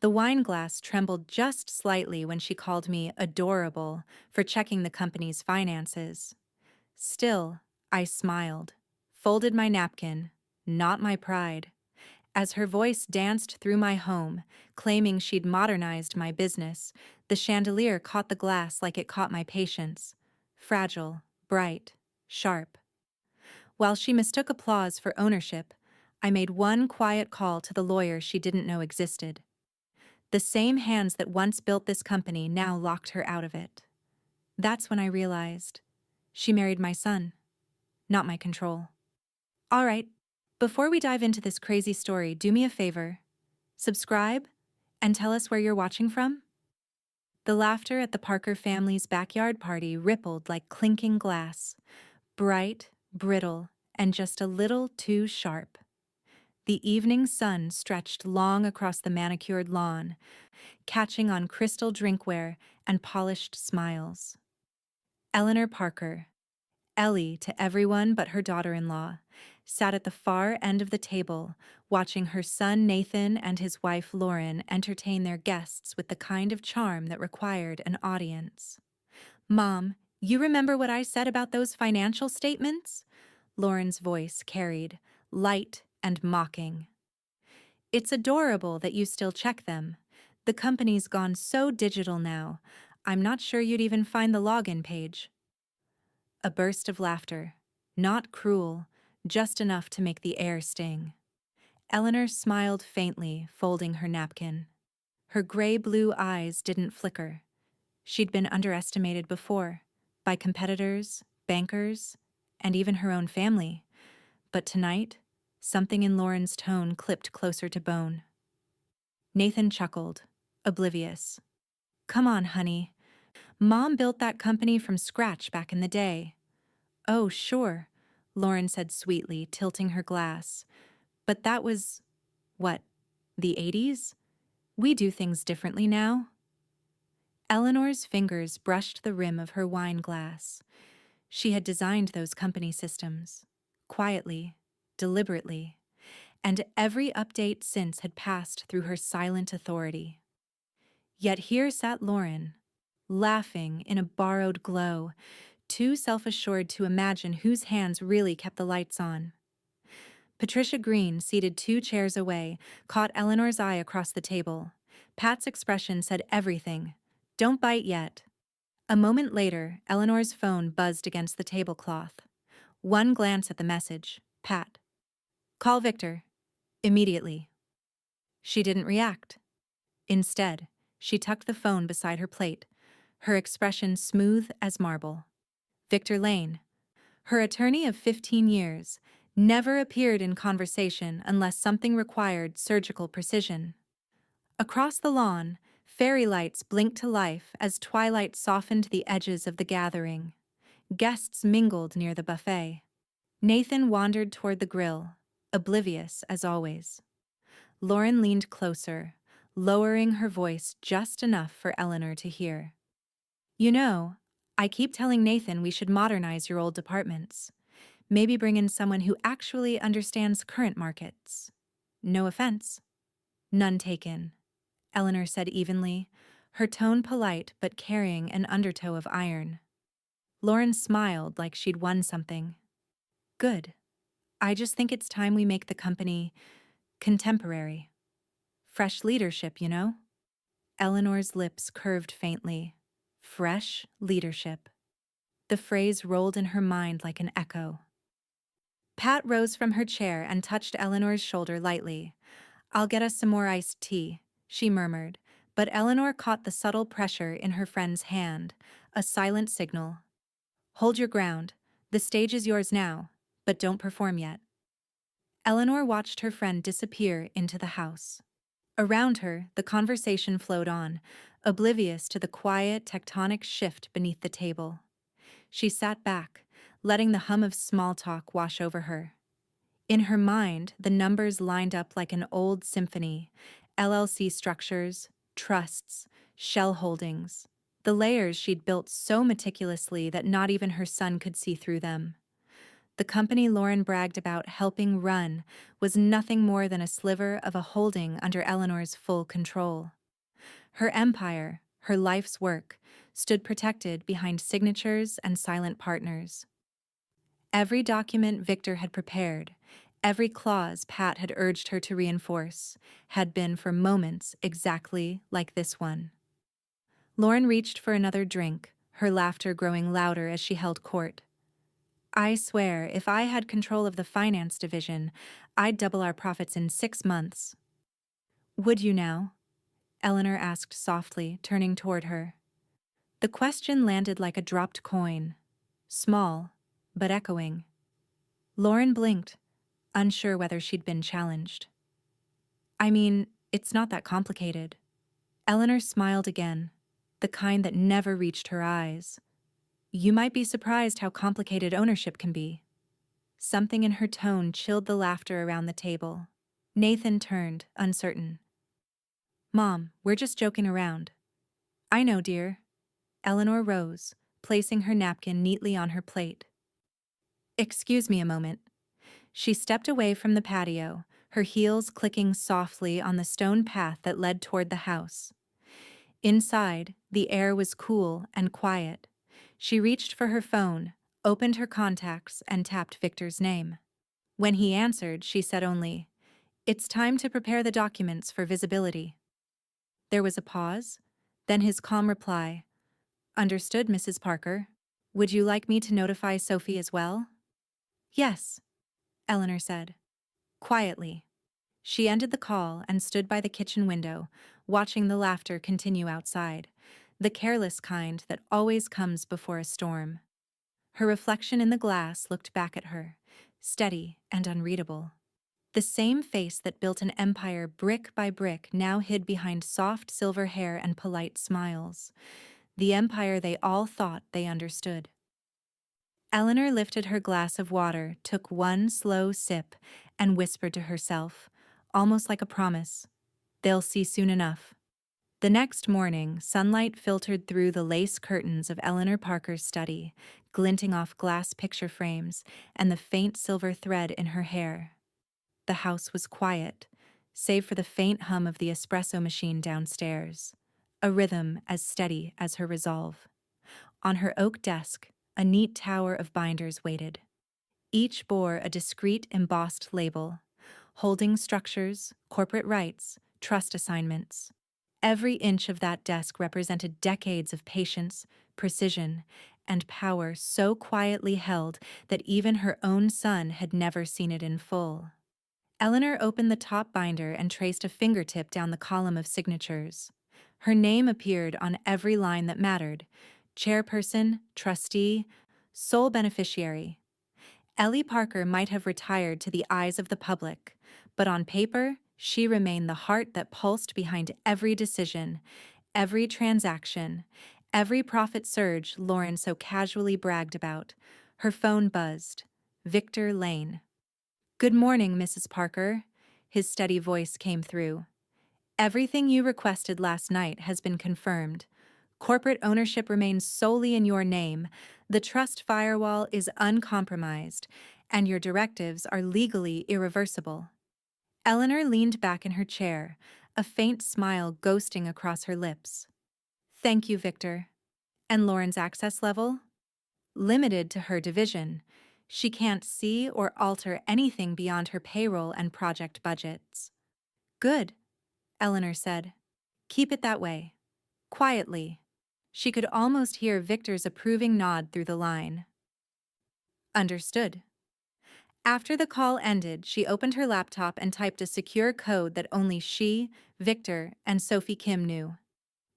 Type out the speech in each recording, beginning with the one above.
The wine glass trembled just slightly when she called me adorable for checking the company's finances. Still, I smiled, folded my napkin, not my pride. As her voice danced through my home, claiming she'd modernized my business, the chandelier caught the glass like it caught my patience. Fragile, bright, sharp. While she mistook applause for ownership, I made one quiet call to the lawyer she didn't know existed. The same hands that once built this company now locked her out of it. That's when I realized she married my son, not my control. All right, before we dive into this crazy story, do me a favor. Subscribe and tell us where you're watching from. The laughter at the Parker family's backyard party rippled like clinking glass, bright, brittle, and just a little too sharp. The evening sun stretched long across the manicured lawn, catching on crystal drinkware and polished smiles. Eleanor Parker, Ellie to everyone but her daughter-in-law, sat at the far end of the table, watching her son Nathan and his wife Lauren entertain their guests with the kind of charm that required an audience. "Mom, you remember what I said about those financial statements?" Lauren's voice carried, light and mocking. "It's adorable that you still check them. The company's gone so digital now, I'm not sure you'd even find the login page." A burst of laughter. Not cruel, just enough to make the air sting. Eleanor smiled faintly, folding her napkin. Her gray-blue eyes didn't flicker. She'd been underestimated before, by competitors, bankers, and even her own family. But tonight, something in Lauren's tone clipped closer to bone. Nathan chuckled, oblivious. "Come on, honey. Mom built that company from scratch back in the day." "Oh, sure," Lauren said sweetly, tilting her glass. "But that was, what, the 80s? We do things differently now." Eleanor's fingers brushed the rim of her wine glass. She had designed those company systems, quietly, deliberately, and every update since had passed through her silent authority. Yet here sat Lauren, laughing in a borrowed glow, too self-assured to imagine whose hands really kept the lights on. Patricia Green, seated 2 chairs away, caught Eleanor's eye across the table. Pat's expression said everything. "Don't bite yet." A moment later, Eleanor's phone buzzed against the tablecloth. One glance at the message. Pat. "Call Victor. Immediately." She didn't react. Instead, she tucked the phone beside her plate, her expression smooth as marble. Victor Lane, her attorney of 15 years, never appeared in conversation unless something required surgical precision. Across the lawn, fairy lights blinked to life as twilight softened the edges of the gathering. Guests mingled near the buffet. Nathan wandered toward the grill, oblivious as always. Lauren leaned closer, lowering her voice just enough for Eleanor to hear. "You know, I keep telling Nathan we should modernize your old departments. Maybe bring in someone who actually understands current markets." "No offense." "None taken," Eleanor said evenly, her tone polite but carrying an undertow of iron. Lauren smiled like she'd won something. "Good. I just think it's time we make the company contemporary. Fresh leadership, you know?" Eleanor's lips curved faintly. Fresh leadership. The phrase rolled in her mind like an echo. Pat rose from her chair and touched Eleanor's shoulder lightly. "I'll get us some more iced tea," she murmured, but Eleanor caught the subtle pressure in her friend's hand, a silent signal. "Hold your ground. The stage is yours now, but don't perform yet." Eleanor watched her friend disappear into the house. Around her, the conversation flowed on, oblivious to the quiet, tectonic shift beneath the table. She sat back, letting the hum of small talk wash over her. In her mind, the numbers lined up like an old symphony: LLC structures, trusts, shell holdings, the layers she'd built so meticulously that not even her son could see through them. The company Lauren bragged about helping run was nothing more than a sliver of a holding under Eleanor's full control. Her empire, her life's work, stood protected behind signatures and silent partners. Every document Victor had prepared, every clause Pat had urged her to reinforce, had been for moments exactly like this one. Lauren reached for another drink, her laughter growing louder as she held court. I swear, if I had control of the finance division, I'd double our profits in 6 months. Would you now? Eleanor asked softly, turning toward her. The question landed like a dropped coin. Small, but echoing. Lauren blinked, unsure whether she'd been challenged. I mean, it's not that complicated. Eleanor smiled again, the kind that never reached her eyes. You might be surprised how complicated ownership can be. Something in her tone chilled the laughter around the table. Nathan turned, uncertain. Mom, we're just joking around. I know, dear. Eleanor rose, placing her napkin neatly on her plate. Excuse me a moment. She stepped away from the patio, her heels clicking softly on the stone path that led toward the house. Inside, the air was cool and quiet. She reached for her phone, opened her contacts, and tapped Victor's name. When he answered, she said only, "It's time to prepare the documents for visibility." There was a pause, then his calm reply, "Understood, Mrs. Parker. Would you like me to notify Sophie as well?" "Yes," Eleanor said, quietly. She ended the call and stood by the kitchen window, watching the laughter continue outside, the careless kind that always comes before a storm. Her reflection in the glass looked back at her, steady and unreadable. The same face that built an empire brick by brick now hid behind soft silver hair and polite smiles. The empire they all thought they understood. Eleanor lifted her glass of water, took one slow sip, and whispered to herself, almost like a promise, "They'll see soon enough." The next morning, sunlight filtered through the lace curtains of Eleanor Parker's study, glinting off glass picture frames and the faint silver thread in her hair. The house was quiet, save for the faint hum of the espresso machine downstairs, a rhythm as steady as her resolve. On her oak desk, a neat tower of binders waited. Each bore a discreet embossed label, holding structures, corporate rights, trust assignments. Every inch of that desk represented decades of patience, precision, and power so quietly held that even her own son had never seen it in full. Eleanor opened the top binder and traced a fingertip down the column of signatures. Her name appeared on every line that mattered: chairperson, trustee, sole beneficiary. Ellie Parker might have retired to the eyes of the public, but on paper, she remained the heart that pulsed behind every decision, every transaction, every profit surge Lauren so casually bragged about. Her phone buzzed. Victor Lane. "Good morning, Mrs. Parker." His steady voice came through. "Everything you requested last night has been confirmed. Corporate ownership remains solely in your name, the trust firewall is uncompromised, and your directives are legally irreversible." Eleanor leaned back in her chair, a faint smile ghosting across her lips. "Thank you, Victor." "And Lauren's access level?" "Limited to her division. She can't see or alter anything beyond her payroll and project budgets." "Good," Eleanor said. "Keep it that way." Quietly. She could almost hear Victor's approving nod through the line. "Understood." After the call ended, she opened her laptop and typed a secure code that only she, Victor, and Sophie Kim knew.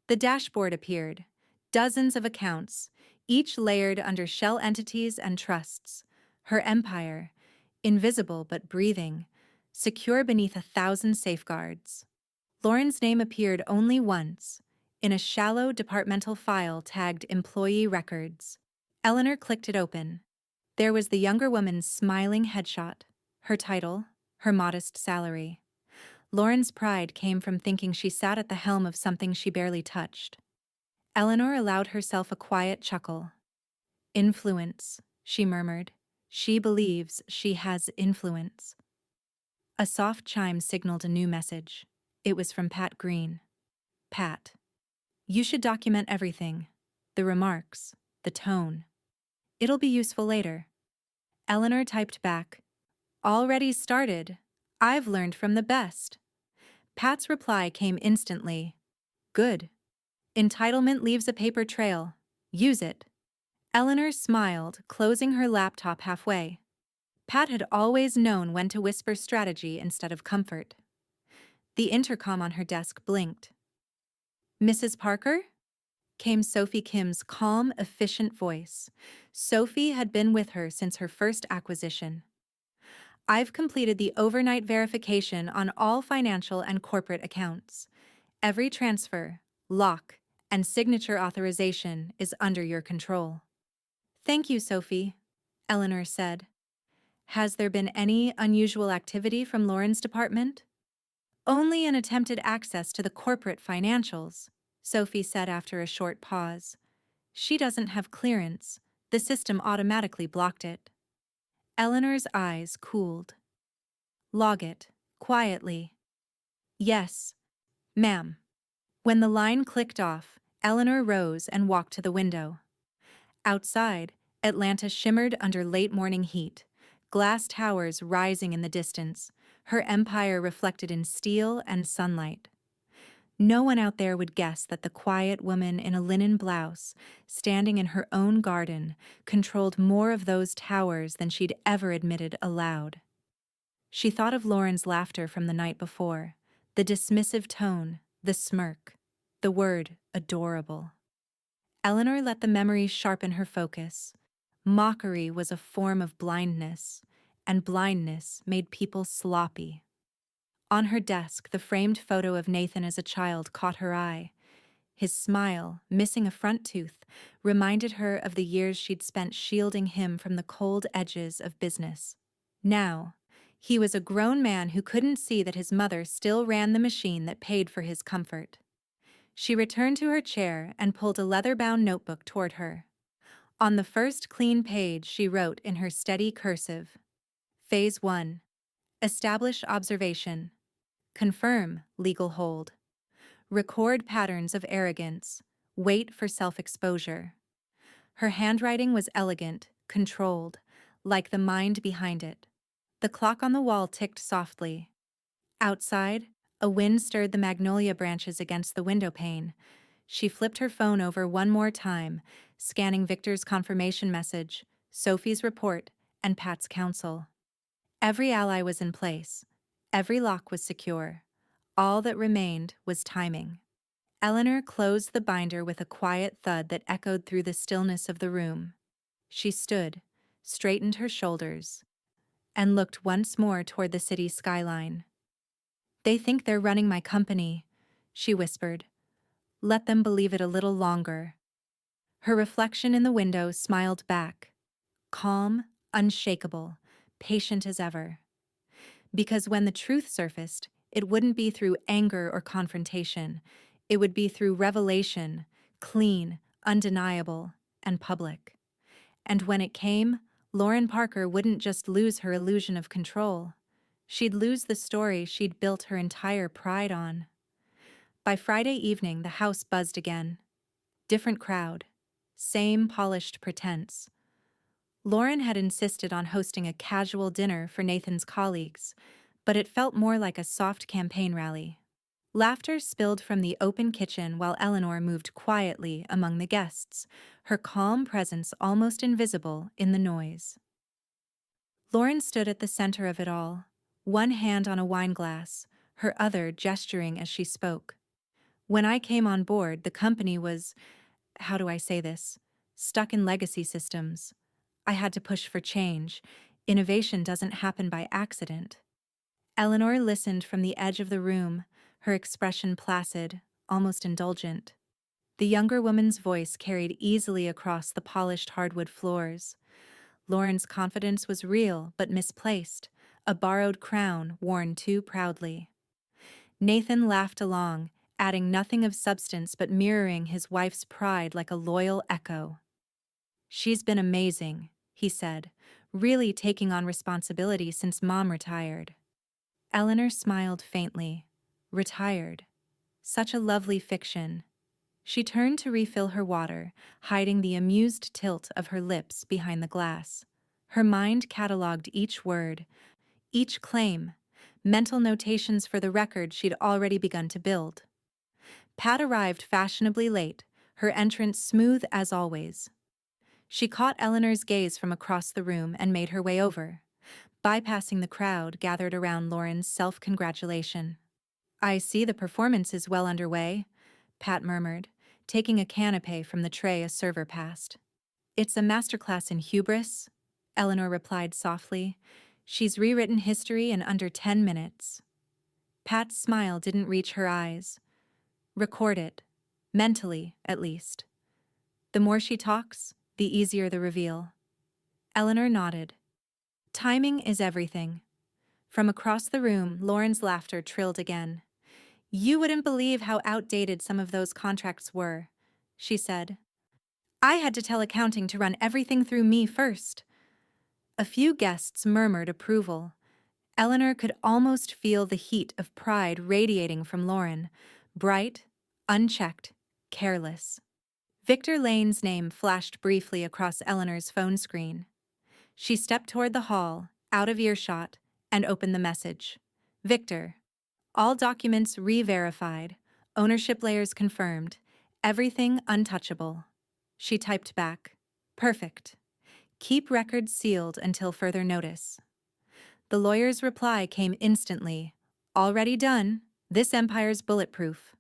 The dashboard appeared. Dozens of accounts, each layered under shell entities and trusts. Her empire, invisible but breathing, secure beneath 1,000 safeguards. Lauren's name appeared only once, in a shallow departmental file tagged Employee Records. Eleanor clicked it open. There was the younger woman's smiling headshot, her title, her modest salary. Lauren's pride came from thinking she sat at the helm of something she barely touched. Eleanor allowed herself a quiet chuckle. "Influence," she murmured. She believes she has influence. A soft chime signaled a new message. It was from Pat Green. Pat, you should document everything. The remarks, the tone. It'll be useful later. Eleanor typed back, already started. I've learned from the best. Pat's reply came instantly. Good. Entitlement leaves a paper trail. Use it. Eleanor smiled, closing her laptop halfway. Pat had always known when to whisper strategy instead of comfort. The intercom on her desk blinked. Mrs. Parker? Came Sophie Kim's calm, efficient voice. Sophie had been with her since her first acquisition. I've completed the overnight verification on all financial and corporate accounts. Every transfer, lock, and signature authorization is under your control. Thank you, Sophie, Eleanor said. Has there been any unusual activity from Lauren's department? Only an attempted access to the corporate financials, Sophie said after a short pause. She doesn't have clearance. The system automatically blocked it. Eleanor's eyes cooled. Log it, quietly. Yes, ma'am. When the line clicked off, Eleanor rose and walked to the window. Outside, Atlanta shimmered under late morning heat, glass towers rising in the distance, her empire reflected in steel and sunlight. No one out there would guess that the quiet woman in a linen blouse, standing in her own garden, controlled more of those towers than she'd ever admitted aloud. She thought of Lauren's laughter from the night before, the dismissive tone, the smirk, the word adorable. Eleanor let the memory sharpen her focus. Mockery was a form of blindness, and blindness made people sloppy. On her desk, the framed photo of Nathan as a child caught her eye. His smile, missing a front tooth, reminded her of the years she'd spent shielding him from the cold edges of business. Now, he was a grown man who couldn't see that his mother still ran the machine that paid for his comfort. She returned to her chair and pulled a leather-bound notebook toward her. On the first clean page, she wrote in her steady cursive, Phase 1. Establish observation. Confirm legal hold. Record patterns of arrogance. Wait for self-exposure. Her handwriting was elegant, controlled, like the mind behind it. The clock on the wall ticked softly. Outside, a wind stirred the magnolia branches against the window pane. She flipped her phone over one more time, scanning Victor's confirmation message, Sophie's report, and Pat's counsel. Every ally was in place. Every lock was secure. All that remained was timing. Eleanor closed the binder with a quiet thud that echoed through the stillness of the room. She stood, straightened her shoulders, and looked once more toward the city skyline. They think they're running my company, she whispered. Let them believe it a little longer. Her reflection in the window smiled back, calm, unshakable, patient as ever. Because when the truth surfaced, it wouldn't be through anger or confrontation. It would be through revelation, clean, undeniable, and public. And when it came, Lauren Parker wouldn't just lose her illusion of control. She'd lose the story she'd built her entire pride on. By Friday evening, the house buzzed again. Different crowd. Same polished pretense. Lauren had insisted on hosting a casual dinner for Nathan's colleagues, but it felt more like a soft campaign rally. Laughter spilled from the open kitchen while Eleanor moved quietly among the guests, her calm presence almost invisible in the noise. Lauren stood at the center of it all, one hand on a wine glass, her other gesturing as she spoke. When I came on board, the company was, how do I say this, stuck in legacy systems. I had to push for change. Innovation doesn't happen by accident. Eleanor listened from the edge of the room, her expression placid, almost indulgent. The younger woman's voice carried easily across the polished hardwood floors. Lauren's confidence was real but misplaced, a borrowed crown worn too proudly. Nathan laughed along, adding nothing of substance but mirroring his wife's pride like a loyal echo. She's been amazing, he said, really taking on responsibility since Mom retired. Eleanor smiled faintly. Retired. Such a lovely fiction. She turned to refill her water, hiding the amused tilt of her lips behind the glass. Her mind catalogued each word, each claim, mental notations for the record she'd already begun to build. Pat arrived fashionably late, her entrance smooth as always. She caught Eleanor's gaze from across the room and made her way over, bypassing the crowd gathered around Lauren's self-congratulation. "I see the performance is well underway," Pat murmured, taking a canapé from the tray a server passed. "It's a masterclass in hubris," Eleanor replied softly. "She's rewritten history in under 10 minutes." Pat's smile didn't reach her eyes. "Record it. Mentally, at least. The more she talks, the easier the reveal." Eleanor nodded. "Timing is everything." From across the room, Lauren's laughter trilled again. "You wouldn't believe how outdated some of those contracts were," she said. "I had to tell accounting to run everything through me first." A few guests murmured approval. Eleanor could almost feel the heat of pride radiating from Lauren, bright, unchecked, careless. Victor Lane's name flashed briefly across Eleanor's phone screen. She stepped toward the hall, out of earshot, and opened the message. "Victor. All documents re-verified, ownership layers confirmed, everything untouchable." She typed back, "Perfect. Keep records sealed until further notice." The lawyer's reply came instantly. "Already done. This empire's bulletproof."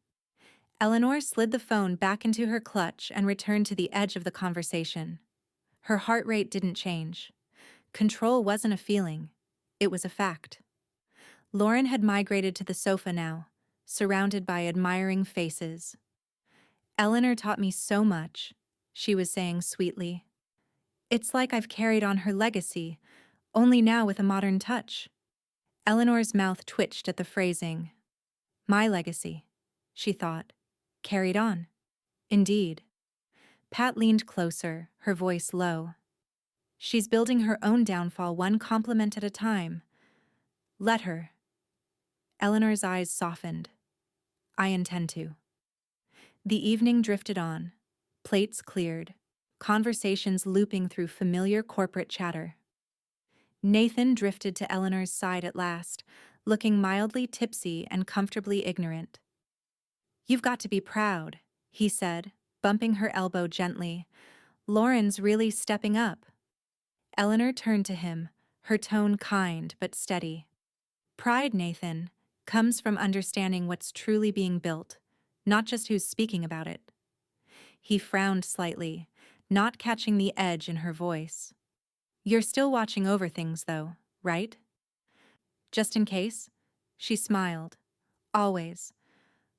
Eleanor slid the phone back into her clutch and returned to the edge of the conversation. Her heart rate didn't change. Control wasn't a feeling. It was a fact. Lauren had migrated to the sofa now, surrounded by admiring faces. "Eleanor taught me so much," she was saying sweetly. "It's like I've carried on her legacy, only now with a modern touch." Eleanor's mouth twitched at the phrasing. "My legacy," she thought. "Carried on." Indeed. Pat leaned closer, her voice low. "She's building her own downfall one compliment at a time. Let her." Eleanor's eyes softened. "I intend to." The evening drifted on. Plates cleared. Conversations looping through familiar corporate chatter. Nathan drifted to Eleanor's side at last, looking mildly tipsy and comfortably ignorant. "You've got to be proud," he said, bumping her elbow gently. "Lauren's really stepping up." Eleanor turned to him, her tone kind but steady. "Pride, Nathan, comes from understanding what's truly being built, not just who's speaking about it." He frowned slightly, not catching the edge in her voice. "You're still watching over things, though, right?" "Just in case?" She smiled. "Always."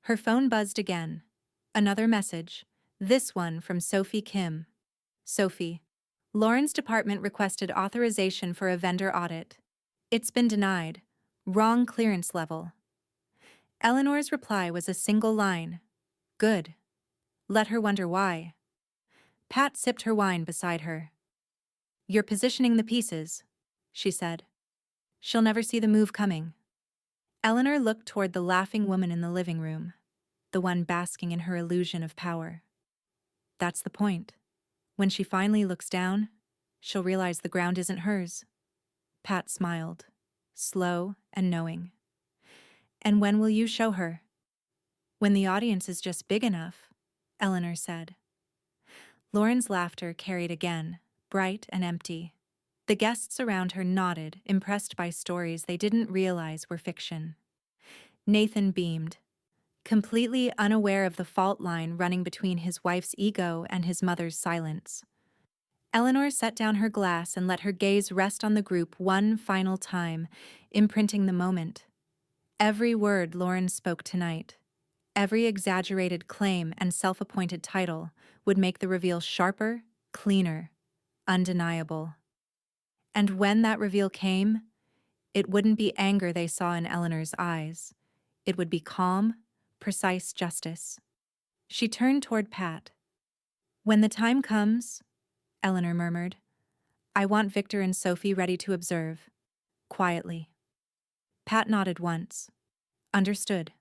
Her phone buzzed again. Another message, this one from Sophie Kim. "Sophie, Lauren's department requested authorization for a vendor audit. It's been denied. Wrong clearance level." Eleanor's reply was a single line. "Good." Let her wonder why. Pat sipped her wine beside her. "You're positioning the pieces," she said. "She'll never see the move coming." Eleanor looked toward the laughing woman in the living room, the one basking in her illusion of power. "That's the point. When she finally looks down, she'll realize the ground isn't hers." Pat smiled, slow and knowing. "And when will you show her?" "When the audience is just big enough," Eleanor said. Lauren's laughter carried again, bright and empty. The guests around her nodded, impressed by stories they didn't realize were fiction. Nathan beamed, completely unaware of the fault line running between his wife's ego and his mother's silence. Eleanor set down her glass and let her gaze rest on the group one final time, imprinting the moment. Every word Lauren spoke tonight, every exaggerated claim and self-appointed title would make the reveal sharper, cleaner, undeniable. And when that reveal came, it wouldn't be anger they saw in Eleanor's eyes. It would be calm, precise justice. She turned toward Pat. "When the time comes," Eleanor murmured, I want Victor and Sophie ready to observe. Quietly. Pat nodded once. Understood.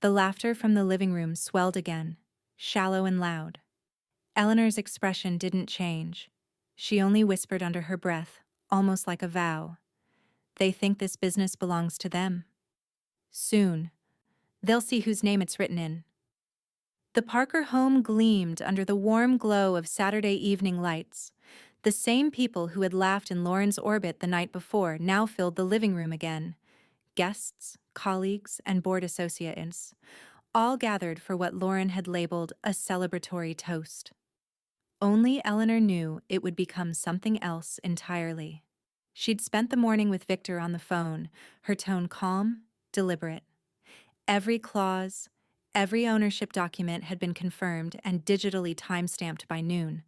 The laughter from the living room swelled again, shallow and loud. Eleanor's expression didn't change. She only whispered under her breath, almost like a vow. They think this business belongs to them. Soon, they'll see whose name it's written in. The Parker home gleamed under the warm glow of Saturday evening lights. The same people who had laughed in Lauren's orbit the night before now filled the living room again. Guests, colleagues, and board associates, all gathered for what Lauren had labeled a celebratory toast. Only Eleanor knew it would become something else entirely. She'd spent the morning with Victor on the phone, her tone calm, deliberate. Every clause, every ownership document had been confirmed and digitally timestamped by noon.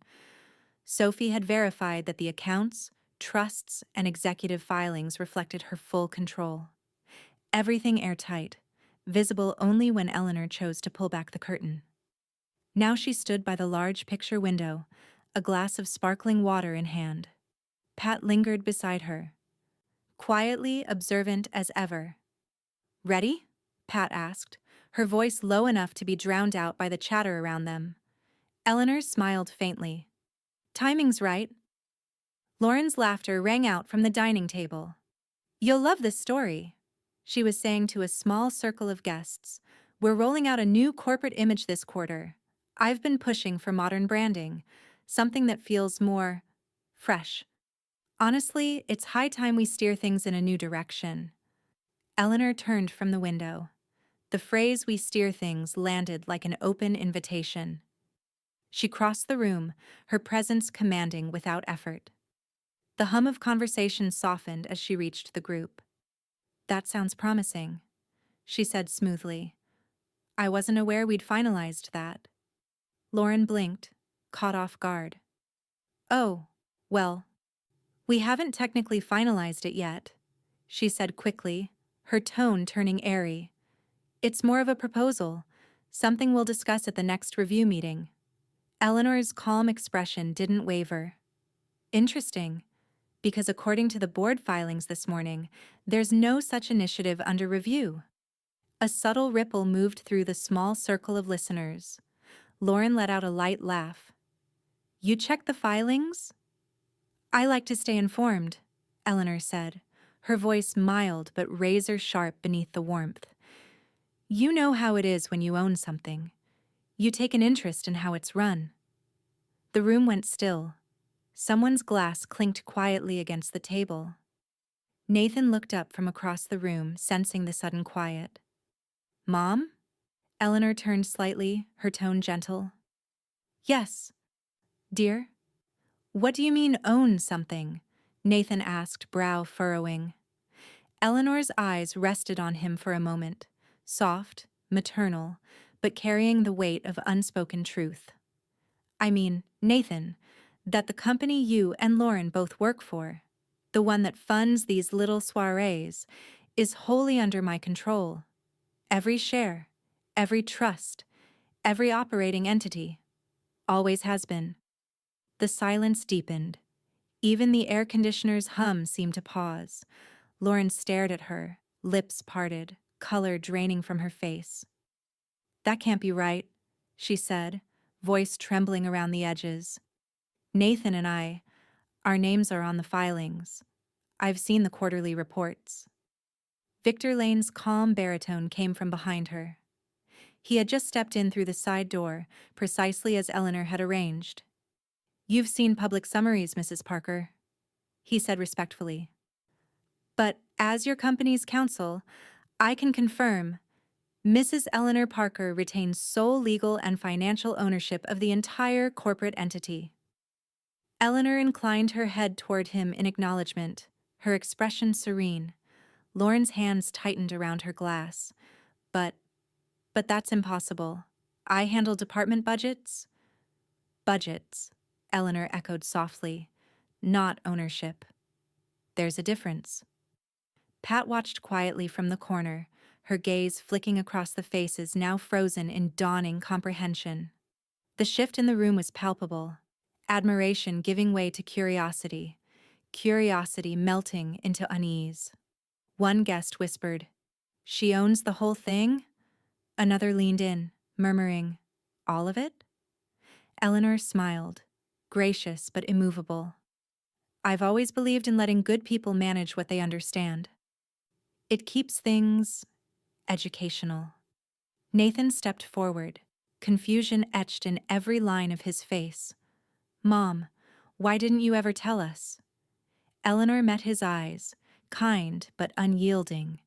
Sophie had verified that the accounts, trusts, and executive filings reflected her full control. Everything airtight, visible only when Eleanor chose to pull back the curtain. Now she stood by the large picture window, a glass of sparkling water in hand. Pat lingered beside her, quietly observant as ever. "Ready?" Pat asked, her voice low enough to be drowned out by the chatter around them. Eleanor smiled faintly. "Timing's right." Lauren's laughter rang out from the dining table. "You'll love this story," she was saying to a small circle of guests. "We're rolling out a new corporate image this quarter. I've been pushing for modern branding, something that feels more fresh. Honestly, it's high time we steer things in a new direction." Eleanor turned from the window. The phrase "we steer things" landed like an open invitation. She crossed the room, her presence commanding without effort. The hum of conversation softened as she reached the group. "That sounds promising," she said smoothly. "I wasn't aware we'd finalized that." Lauren blinked, caught off guard. "Oh, well, we haven't technically finalized it yet," she said quickly, her tone turning airy. "It's more of a proposal, something we'll discuss at the next review meeting." Eleanor's calm expression didn't waver. "Interesting, because according to the board filings this morning, there's no such initiative under review." A subtle ripple moved through the small circle of listeners. Lauren let out a light laugh. "You checked the filings?" "I like to stay informed," Eleanor said, her voice mild but razor-sharp beneath the warmth. "You know how it is when you own something. You take an interest in how it's run." The room went still. Someone's glass clinked quietly against the table. Nathan looked up from across the room, sensing the sudden quiet. "Mom?" Eleanor turned slightly, her tone gentle. "Yes, dear?" "What do you mean, own something?" Nathan asked, brow furrowing. Eleanor's eyes rested on him for a moment, soft, maternal, but carrying the weight of unspoken truth. "I mean, Nathan, that the company you and Lauren both work for, the one that funds these little soirees, is wholly under my control. Every share, every trust, every operating entity. Always has been." The silence deepened. Even the air conditioner's hum seemed to pause. Lauren stared at her, lips parted, color draining from her face. "That can't be right," she said, voice trembling around the edges. "Nathan and our names are on the filings. I've seen the quarterly reports." Victor Lane's calm baritone came from behind her. He had just stepped in through the side door, precisely as Eleanor had arranged. "You've seen public summaries, Mrs. Parker," he said respectfully. "But as your company's counsel, I can confirm Mrs. Eleanor Parker retains sole legal and financial ownership of the entire corporate entity." Eleanor inclined her head toward him in acknowledgement, her expression serene. Lauren's hands tightened around her glass. But that's impossible. I handle department budgets." "Budgets," Eleanor echoed softly, "not ownership. There's a difference." Pat watched quietly from the corner, her gaze flicking across the faces now frozen in dawning comprehension. The shift in the room was palpable. admiration giving way to curiosity, curiosity melting into unease. One guest whispered, "She owns the whole thing?" Another leaned in, murmuring, "All of it?" Eleanor smiled, gracious but immovable. "I've always believed in letting good people manage what they understand. It keeps things educational." Nathan stepped forward, confusion etched in every line of his face. "Mom, why didn't you ever tell us?" Eleanor met his eyes, kind but unyielding.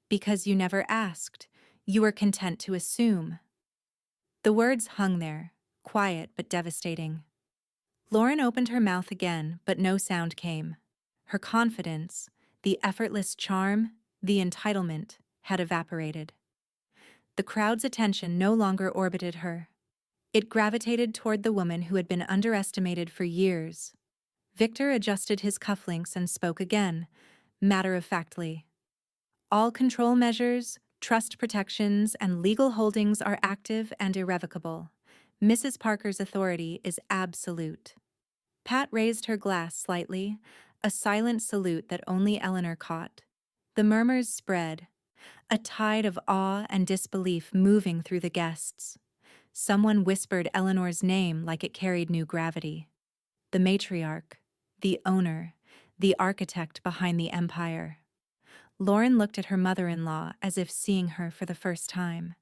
"Because you never asked. You were content to assume." The words hung there, quiet but devastating. Lauren opened her mouth again, but no sound came. Her confidence, the effortless charm, the entitlement, had evaporated. The crowd's attention no longer orbited her. It gravitated toward the woman who had been underestimated for years. Victor adjusted his cufflinks and spoke again, matter-of-factly. "All control measures, trust protections, and legal holdings are active and irrevocable. Mrs. Parker's authority is absolute." Pat raised her glass slightly, a silent salute that only Eleanor caught. The murmurs spread, a tide of awe and disbelief moving through the guests. Someone whispered Eleanor's name like it carried new gravity. The matriarch, the owner, the architect behind the empire. Lauren looked at her mother-in-law as if seeing her for the first time.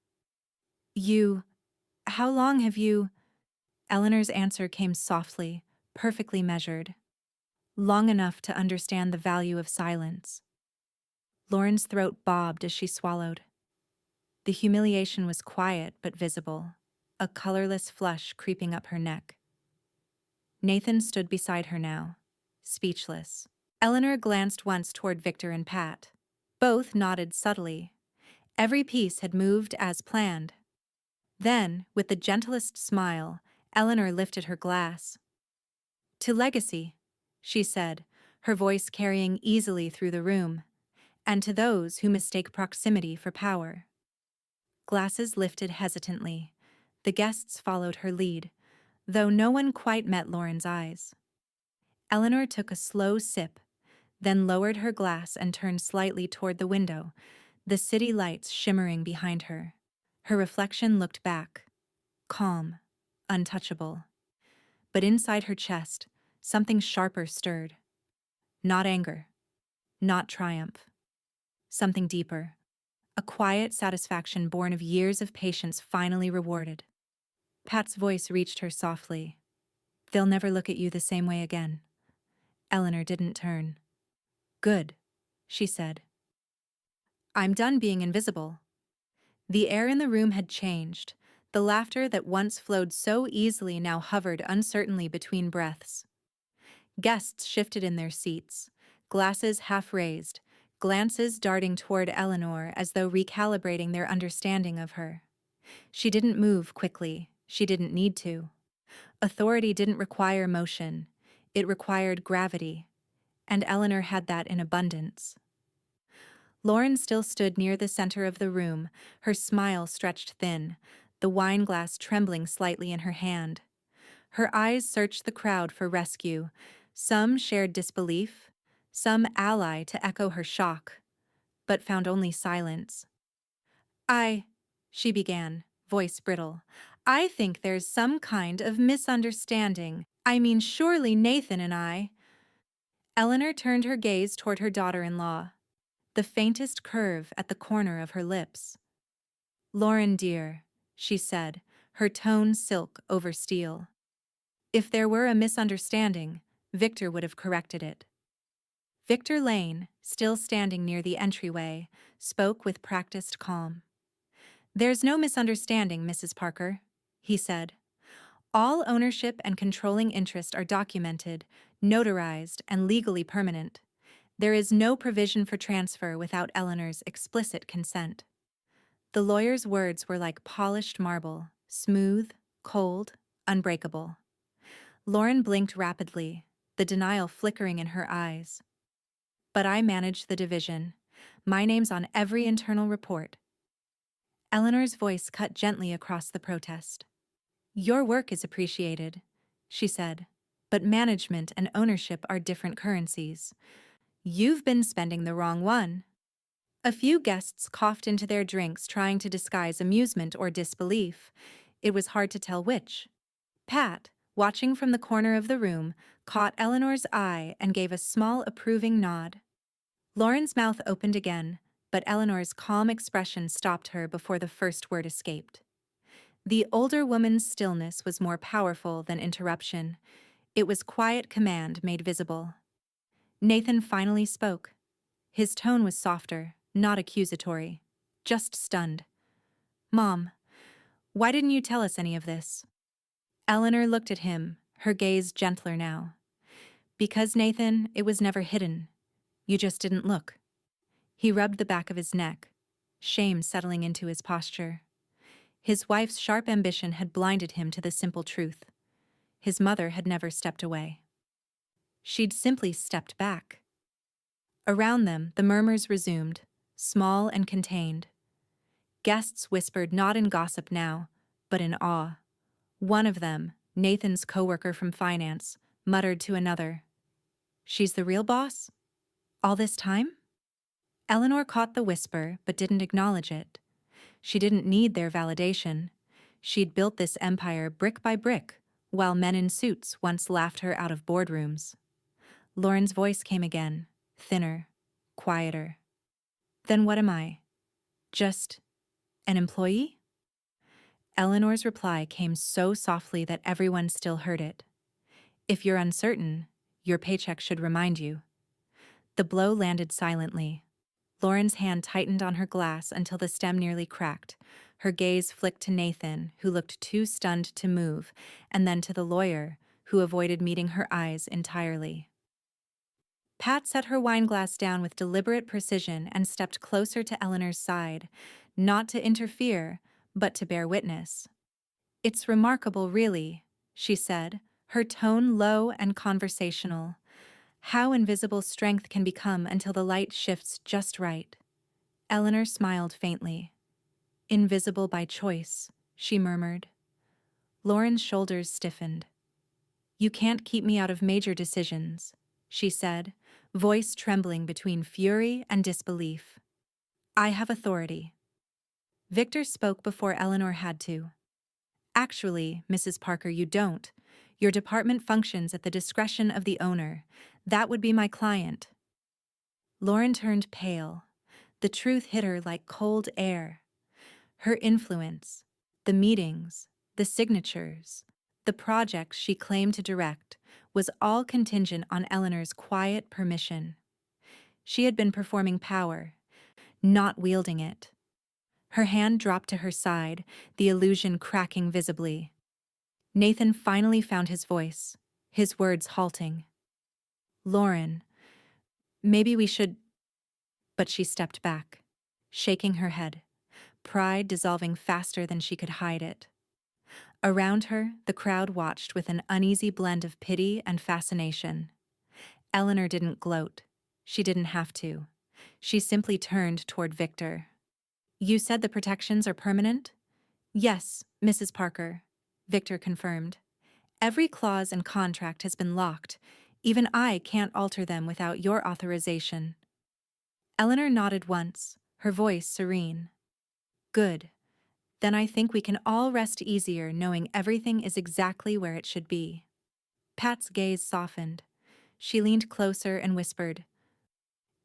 How long have you—" Eleanor's answer came softly, perfectly measured. "Long enough to understand the value of silence." Lauren's throat bobbed as she swallowed. The humiliation was quiet but visible, a colorless flush creeping up her neck. Nathan stood beside her now, speechless. Eleanor glanced once toward Victor and Pat. Both nodded subtly. Every piece had moved as planned. Then, with the gentlest smile, Eleanor lifted her glass. "To legacy," she said, her voice carrying easily through the room, "and to those who mistake proximity for power." Glasses lifted hesitantly. The guests followed her lead, though no one quite met Lauren's eyes. Eleanor took a slow sip, then lowered her glass and turned slightly toward the window, the city lights shimmering behind her. Her reflection looked back, calm, untouchable. But inside her chest, something sharper stirred. Not anger, not triumph. Something deeper. A quiet satisfaction born of years of patience finally rewarded. Pat's voice reached her softly. "They'll never look at you the same way again." Eleanor didn't turn. "Good," she said. "I'm done being invisible." The air in the room had changed. The laughter that once flowed so easily now hovered uncertainly between breaths. Guests shifted in their seats, glasses half raised, glances darting toward Eleanor as though recalibrating their understanding of her. She didn't move quickly. She didn't need to. Authority didn't require motion. It required gravity, and Eleanor had that in abundance. Lauren still stood near the center of the room, her smile stretched thin, the wine glass trembling slightly in her hand. Her eyes searched the crowd for rescue. Some shared disbelief, some ally to echo her shock, but found only silence. She began, voice brittle. "I think there's some kind of misunderstanding. I mean, surely Nathan and I—" Eleanor turned her gaze toward her daughter-in-law, the faintest curve at the corner of her lips. "Lauren, dear," she said, her tone silk over steel. If there were a misunderstanding, Victor would have corrected it. Victor Lane, still standing near the entryway, spoke with practiced calm. "There's no misunderstanding, Mrs. Parker," he said. "All ownership and controlling interest are documented, notarized, and legally permanent. There is no provision for transfer without Eleanor's explicit consent." The lawyer's words were like polished marble, smooth, cold, unbreakable. Lauren blinked rapidly, the denial flickering in her eyes. "But I manage the division. My name's on every internal report." Eleanor's voice cut gently across the protest. "Your work is appreciated," she said. but management and ownership are different currencies. You've been spending the wrong one. A few guests coughed into their drinks, trying to disguise amusement or disbelief. It was hard to tell which. Pat, watching from the corner of the room, caught Eleanor's eye and gave a small approving nod. Lauren's mouth opened again, but Eleanor's calm expression stopped her before the first word escaped. The older woman's stillness was more powerful than interruption. It was quiet command made visible. Nathan finally spoke. His tone was softer, not accusatory, just stunned. "Mom, why didn't you tell us any of this?" Eleanor looked at him, her gaze gentler now. "Because, Nathan, it was never hidden. You just didn't look." He rubbed the back of his neck, shame settling into his posture. His wife's sharp ambition had blinded him to the simple truth. His mother had never stepped away. She'd simply stepped back. Around them, the murmurs resumed, small and contained. Guests whispered not in gossip now, but in awe. One of them, Nathan's coworker from finance, muttered to another, "She's the real boss? All this time?" Eleanor caught the whisper but didn't acknowledge it. She didn't need their validation. She'd built this empire brick by brick, while men in suits once laughed her out of boardrooms. Lauren's voice came again, thinner, quieter. "Then what am I? Just an employee?" Eleanor's reply came so softly that everyone still heard it. "If you're uncertain, your paycheck should remind you." The blow landed silently. Lauren's hand tightened on her glass until the stem nearly cracked. Her gaze flicked to Nathan, who looked too stunned to move, and then to the lawyer, who avoided meeting her eyes entirely. Pat set her wineglass down with deliberate precision and stepped closer to Eleanor's side, not to interfere, but to bear witness. "It's remarkable, really," she said, her tone low and conversational. "How invisible strength can become until the light shifts just right." Eleanor smiled faintly. "Invisible by choice," she murmured. Lauren's shoulders stiffened. "You can't keep me out of major decisions," she said, voice trembling between fury and disbelief. "I have authority." Victor spoke before Eleanor had to. "Actually, Mrs. Parker, you don't. Your department functions at the discretion of the owner. That would be my client." Lauren turned pale. The truth hit her like cold air. Her influence, the meetings, the signatures, the projects she claimed to direct, was all contingent on Eleanor's quiet permission. She had been performing power, not wielding it. Her hand dropped to her side, the illusion cracking visibly. Nathan finally found his voice, his words halting. "Lauren, maybe we should—" But she stepped back, shaking her head, pride dissolving faster than she could hide it. Around her, the crowd watched with an uneasy blend of pity and fascination. Eleanor didn't gloat. She didn't have to. She simply turned toward Victor. "You said the protections are permanent?" "Yes, Mrs. Parker," Victor confirmed. "Every clause and contract has been locked. Even I can't alter them without your authorization." Eleanor nodded once, her voice serene. "Good. Then I think we can all rest easier knowing everything is exactly where it should be." Pat's gaze softened. She leaned closer and whispered,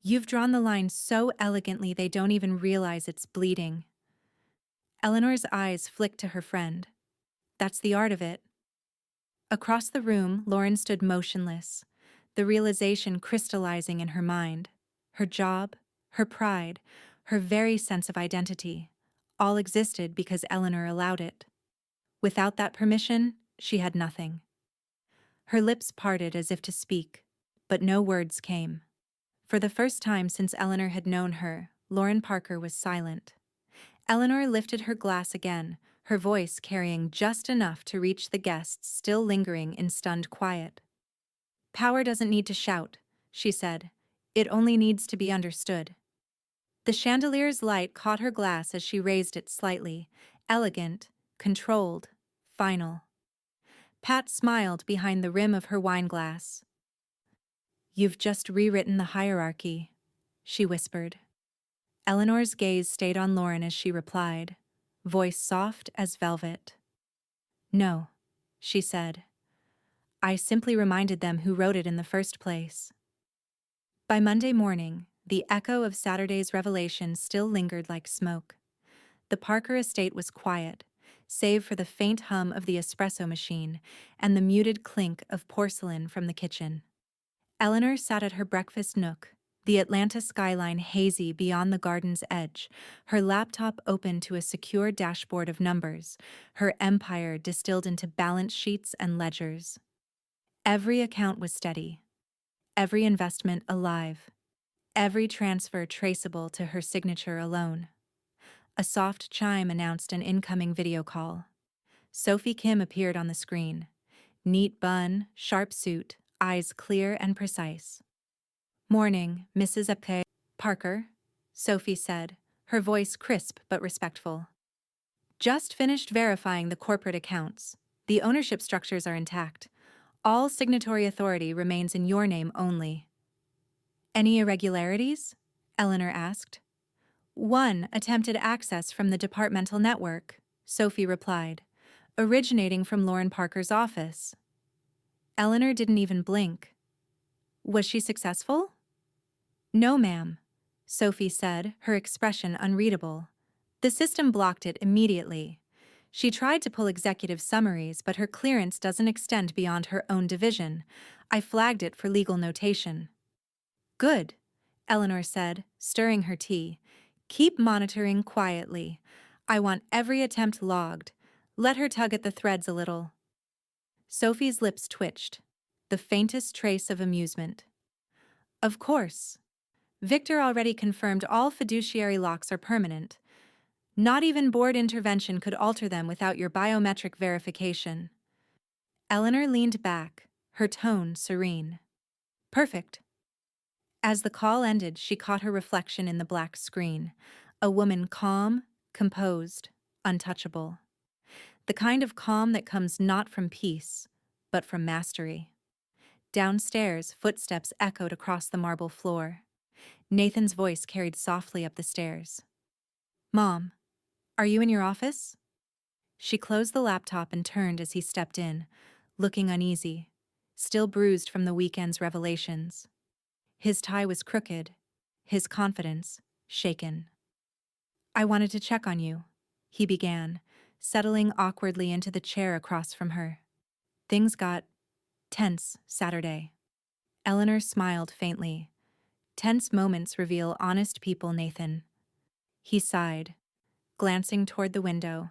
"You've drawn the line so elegantly they don't even realize it's bleeding." Eleanor's eyes flicked to her friend. "That's the art of it." Across the room, Lauren stood motionless, the realization crystallizing in her mind. Her job, her pride, her very sense of identity, all existed because Eleanor allowed it. Without that permission, she had nothing. Her lips parted as if to speak, but no words came. For the first time since Eleanor had known her, Lauren Parker was silent. Eleanor lifted her glass again, her voice carrying just enough to reach the guests still lingering in stunned quiet. "Power doesn't need to shout," she said. "It only needs to be understood." The chandelier's light caught her glass as she raised it slightly, elegant, controlled, final. Pat smiled behind the rim of her wineglass. You've just rewritten the hierarchy, she whispered. Eleanor's gaze stayed on Lauren as she replied, voice soft as velvet. No, she said. I simply reminded them who wrote it in the first place. By Monday morning, the echo of Saturday's revelation still lingered like smoke. The Parker estate was quiet, save for the faint hum of the espresso machine and the muted clink of porcelain from the kitchen. Eleanor sat at her breakfast nook, the Atlanta skyline hazy beyond the garden's edge, her laptop open to a secure dashboard of numbers, her empire distilled into balance sheets and ledgers. Every account was steady, every investment alive, every transfer traceable to her signature alone. A soft chime announced an incoming video call. Sophie Kim appeared on the screen. Neat bun, sharp suit, eyes clear and precise. Morning, Mrs. Epke. Parker, Sophie said, her voice crisp but respectful. Just finished verifying the corporate accounts. The ownership structures are intact. All signatory authority remains in your name only. Any irregularities? Eleanor asked. One attempted access from the departmental network, Sophie replied, originating from Lauren Parker's office. Eleanor didn't even blink. Was she successful? No, ma'am, Sophie said, her expression unreadable. The system blocked it immediately. She tried to pull executive summaries, but her clearance doesn't extend beyond her own division. I flagged it for legal notation. Good, Eleanor said, stirring her tea. Keep monitoring quietly. I want every attempt logged. Let her tug at the threads a little. Sophie's lips twitched, the faintest trace of amusement. Of course. Victor already confirmed all fiduciary locks are permanent. Not even board intervention could alter them without your biometric verification. Eleanor leaned back, her tone serene. Perfect. As the call ended, she caught her reflection in the black screen, a woman calm, composed, untouchable. The kind of calm that comes not from peace, but from mastery. Downstairs, footsteps echoed across the marble floor. Nathan's voice carried softly up the stairs. Mom, are you in your office? She closed the laptop and turned as he stepped in, looking uneasy, still bruised from the weekend's revelations. His tie was crooked, his confidence shaken. I wanted to check on you, he began, settling awkwardly into the chair across from her. Things got tense Saturday. Eleanor smiled faintly. Tense moments reveal honest people, Nathan. He sighed, glancing toward the window.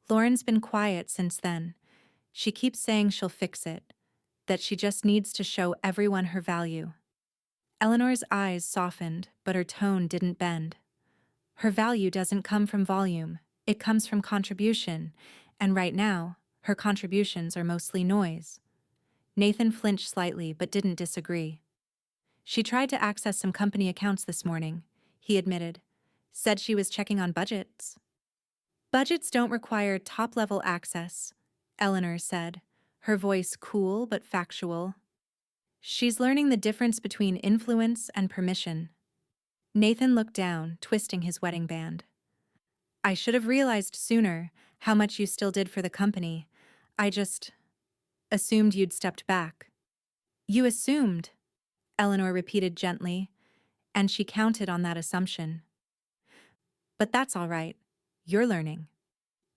Lauren's been quiet since then. She keeps saying she'll fix it, that she just needs to show everyone her value. Eleanor's eyes softened, but her tone didn't bend. Her value doesn't come from volume, it comes from contribution, and right now, her contributions are mostly noise. Nathan flinched slightly but didn't disagree. She tried to access some company accounts this morning, he admitted. Said she was checking on budgets. Budgets don't require top-level access, Eleanor said, her voice cool but factual. She's learning the difference between influence and permission. Nathan looked down, twisting his wedding band. I should have realized sooner how much you still did for the company. I just assumed you'd stepped back. You assumed, Eleanor repeated gently, and she counted on that assumption. But that's all right. You're learning.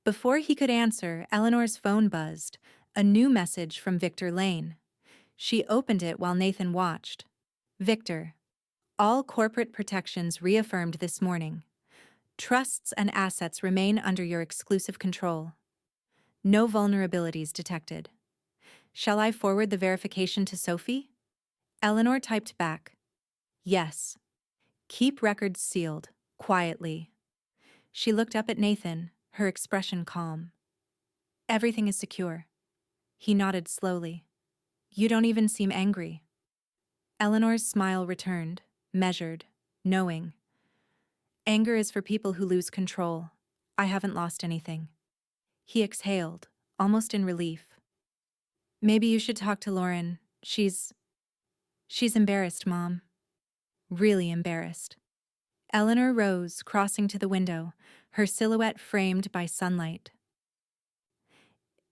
Before he could answer, Eleanor's phone buzzed, a new message from Victor Lane. She opened it while Nathan watched. Victor. All corporate protections reaffirmed this morning. Trusts and assets remain under your exclusive control. No vulnerabilities detected. Shall I forward the verification to Sophie? Eleanor typed back. Yes. Keep records sealed, quietly. She looked up at Nathan, her expression calm. Everything is secure. He nodded slowly. You don't even seem angry. Eleanor's smile returned, measured, knowing. Anger is for people who lose control. I haven't lost anything. He exhaled, almost in relief. Maybe you should talk to Lauren. She's embarrassed, Mom. Really embarrassed. Eleanor rose, crossing to the window, her silhouette framed by sunlight.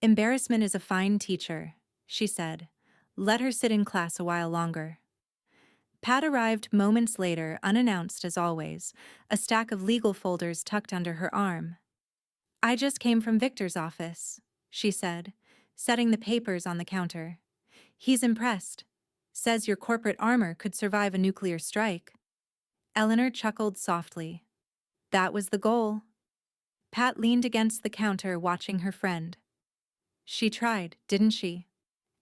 Embarrassment is a fine teacher, she said. Let her sit in class a while longer. Pat arrived moments later, unannounced as always, a stack of legal folders tucked under her arm. I just came from Victor's office, she said, setting the papers on the counter. He's impressed. Says your corporate armor could survive a nuclear strike. Eleanor chuckled softly. That was the goal. Pat leaned against the counter, watching her friend. She tried, didn't she?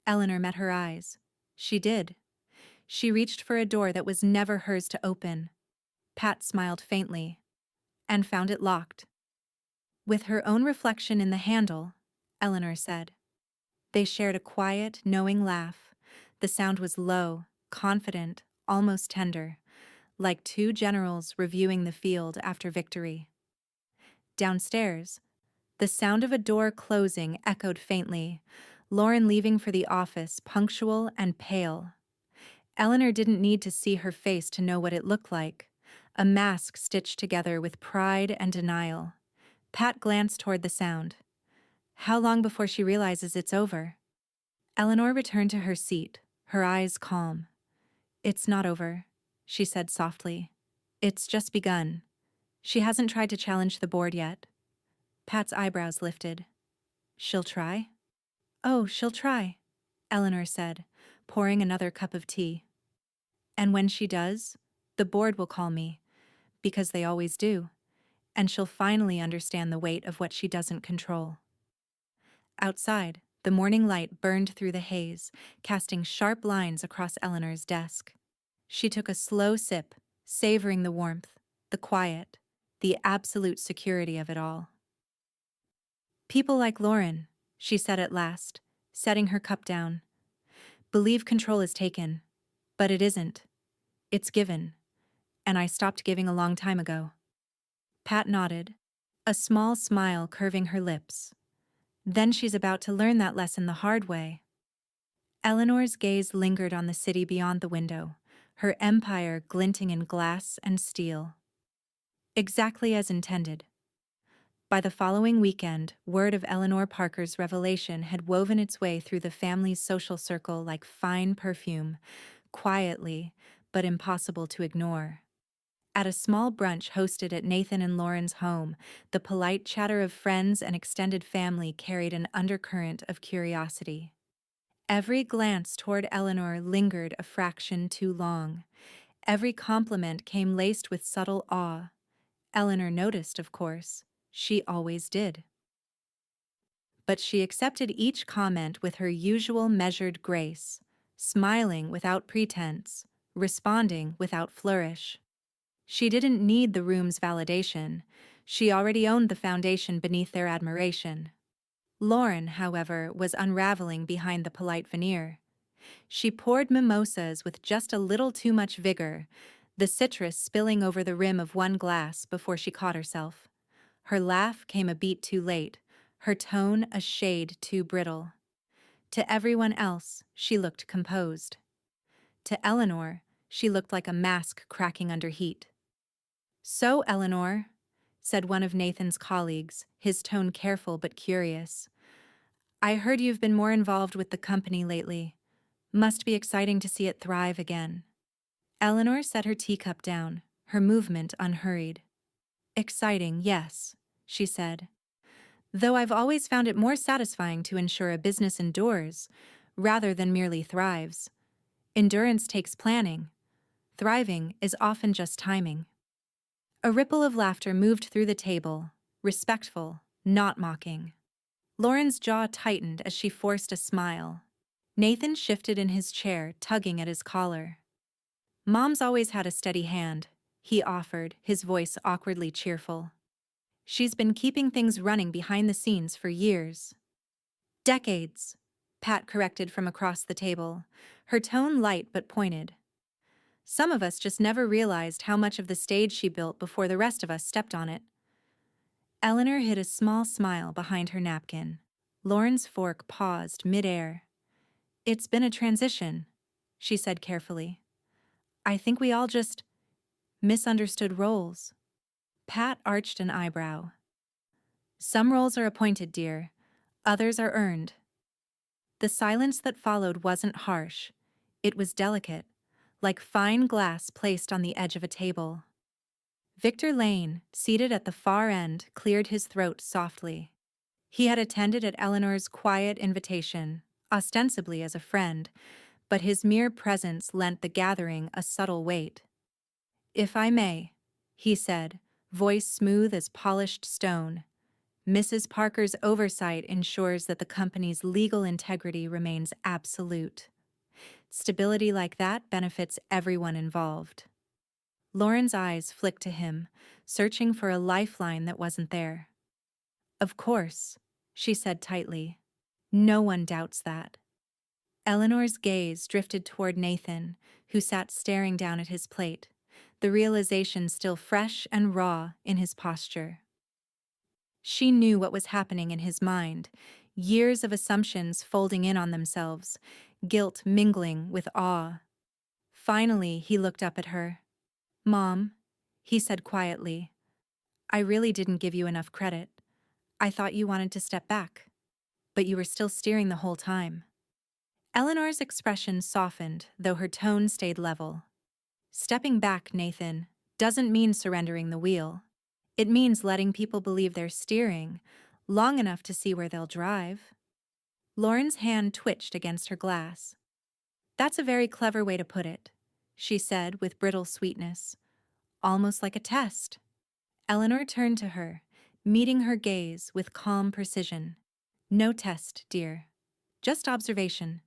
Eleanor met her eyes. She did. She reached for a door that was never hers to open. Pat smiled faintly and found it locked. With her own reflection in the handle, Eleanor said. They shared a quiet, knowing laugh. The sound was low, confident, almost tender, like two generals reviewing the field after victory. Downstairs, the sound of a door closing echoed faintly, Lauren leaving for the office, punctual and pale. Eleanor didn't need to see her face to know what it looked like, a mask stitched together with pride and denial. Pat glanced toward the sound. How long before she realizes it's over? Eleanor returned to her seat, her eyes calm. It's not over, she said softly. It's just begun. She hasn't tried to challenge the board yet. Pat's eyebrows lifted. She'll try? Oh, she'll try, Eleanor said, pouring another cup of tea. And when she does, the board will call me, because they always do, and she'll finally understand the weight of what she doesn't control. Outside, the morning light burned through the haze, casting sharp lines across Eleanor's desk. She took a slow sip, savoring the warmth, the quiet, the absolute security of it all. People like Lauren, she said at last, setting her cup down, believe control is taken, but it isn't. It's given, and I stopped giving a long time ago. Pat nodded, a small smile curving her lips. Then she's about to learn that lesson the hard way. Eleanor's gaze lingered on the city beyond the window, her empire glinting in glass and steel. Exactly as intended. By the following weekend, word of Eleanor Parker's revelation had woven its way through the family's social circle like fine perfume, quietly, but impossible to ignore. At a small brunch hosted at Nathan and Lauren's home, the polite chatter of friends and extended family carried an undercurrent of curiosity. Every glance toward Eleanor lingered a fraction too long. Every compliment came laced with subtle awe. Eleanor noticed, of course. She always did. But she accepted each comment with her usual measured grace, smiling without pretense, responding without flourish. She didn't need the room's validation. She already owned the foundation beneath their admiration. Lauren, however, was unraveling behind the polite veneer. She poured mimosas with just a little too much vigor, the citrus spilling over the rim of one glass before she caught herself. Her laugh came a beat too late, her tone a shade too brittle. To everyone else, she looked composed. To Eleanor, she looked like a mask cracking under heat. So, Eleanor, said one of Nathan's colleagues, his tone careful but curious, I heard you've been more involved with the company lately. Must be exciting to see it thrive again. Eleanor set her teacup down, her movement unhurried. Exciting, yes, she said. Though I've always found it more satisfying to ensure a business endures, rather than merely thrives. Endurance takes planning. Thriving is often just timing. A ripple of laughter moved through the table, respectful, not mocking. Lauren's jaw tightened as she forced a smile. Nathan shifted in his chair, tugging at his collar. Mom's always had a steady hand, he offered, his voice awkwardly cheerful. She's been keeping things running behind the scenes for years. Decades, Pat corrected from across the table, her tone light but pointed. Some of us just never realized how much of the stage she built before the rest of us stepped on it. Eleanor hid a small smile behind her napkin. Lauren's fork paused mid-air. It's been a transition, she said carefully. I think we all just misunderstood roles. Pat arched an eyebrow. Some roles are appointed, dear. Others are earned. The silence that followed wasn't harsh. It was delicate, like fine glass placed on the edge of a table. Victor Lane, seated at the far end, cleared his throat softly. He had attended at Eleanor's quiet invitation, ostensibly as a friend, but his mere presence lent the gathering a subtle weight. "If I may," he said, voice smooth as polished stone, "Mrs. Parker's oversight ensures that the company's legal integrity remains absolute. Stability like that benefits everyone involved." Lauren's eyes flicked to him, searching for a lifeline that wasn't there. "Of course," she said tightly. "No one doubts that." Eleanor's gaze drifted toward Nathan, who sat staring down at his plate, the realization still fresh and raw in his posture. She knew what was happening in his mind, years of assumptions folding in on themselves, guilt mingling with awe. Finally, he looked up at her. "Mom," he said quietly, "I really didn't give you enough credit. I thought you wanted to step back, but you were still steering the whole time." Eleanor's expression softened, though her tone stayed level. "Stepping back, Nathan, doesn't mean surrendering the wheel. It means letting people believe they're steering, long enough to see where they'll drive." Lauren's hand twitched against her glass. "That's a very clever way to put it," she said with brittle sweetness. "Almost like a test." Eleanor turned to her, meeting her gaze with calm precision. "No test, dear. Just observation.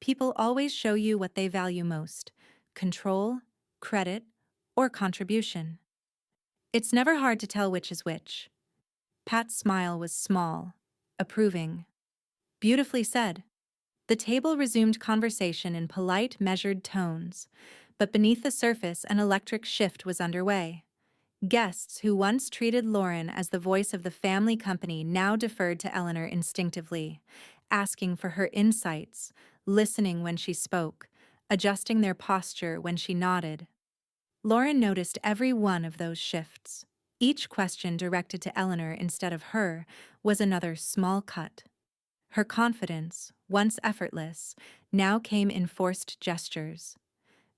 People always show you what they value most: control, credit, or contribution. It's never hard to tell which is which." Pat's smile was small, approving. "Beautifully said." The table resumed conversation in polite, measured tones, but beneath the surface an electric shift was underway. Guests who once treated Lauren as the voice of the family company now deferred to Eleanor instinctively, asking for her insights, listening when she spoke, adjusting their posture when she nodded. Lauren noticed every one of those shifts. Each question directed to Eleanor instead of her was another small cut. Her confidence, once effortless, now came in forced gestures.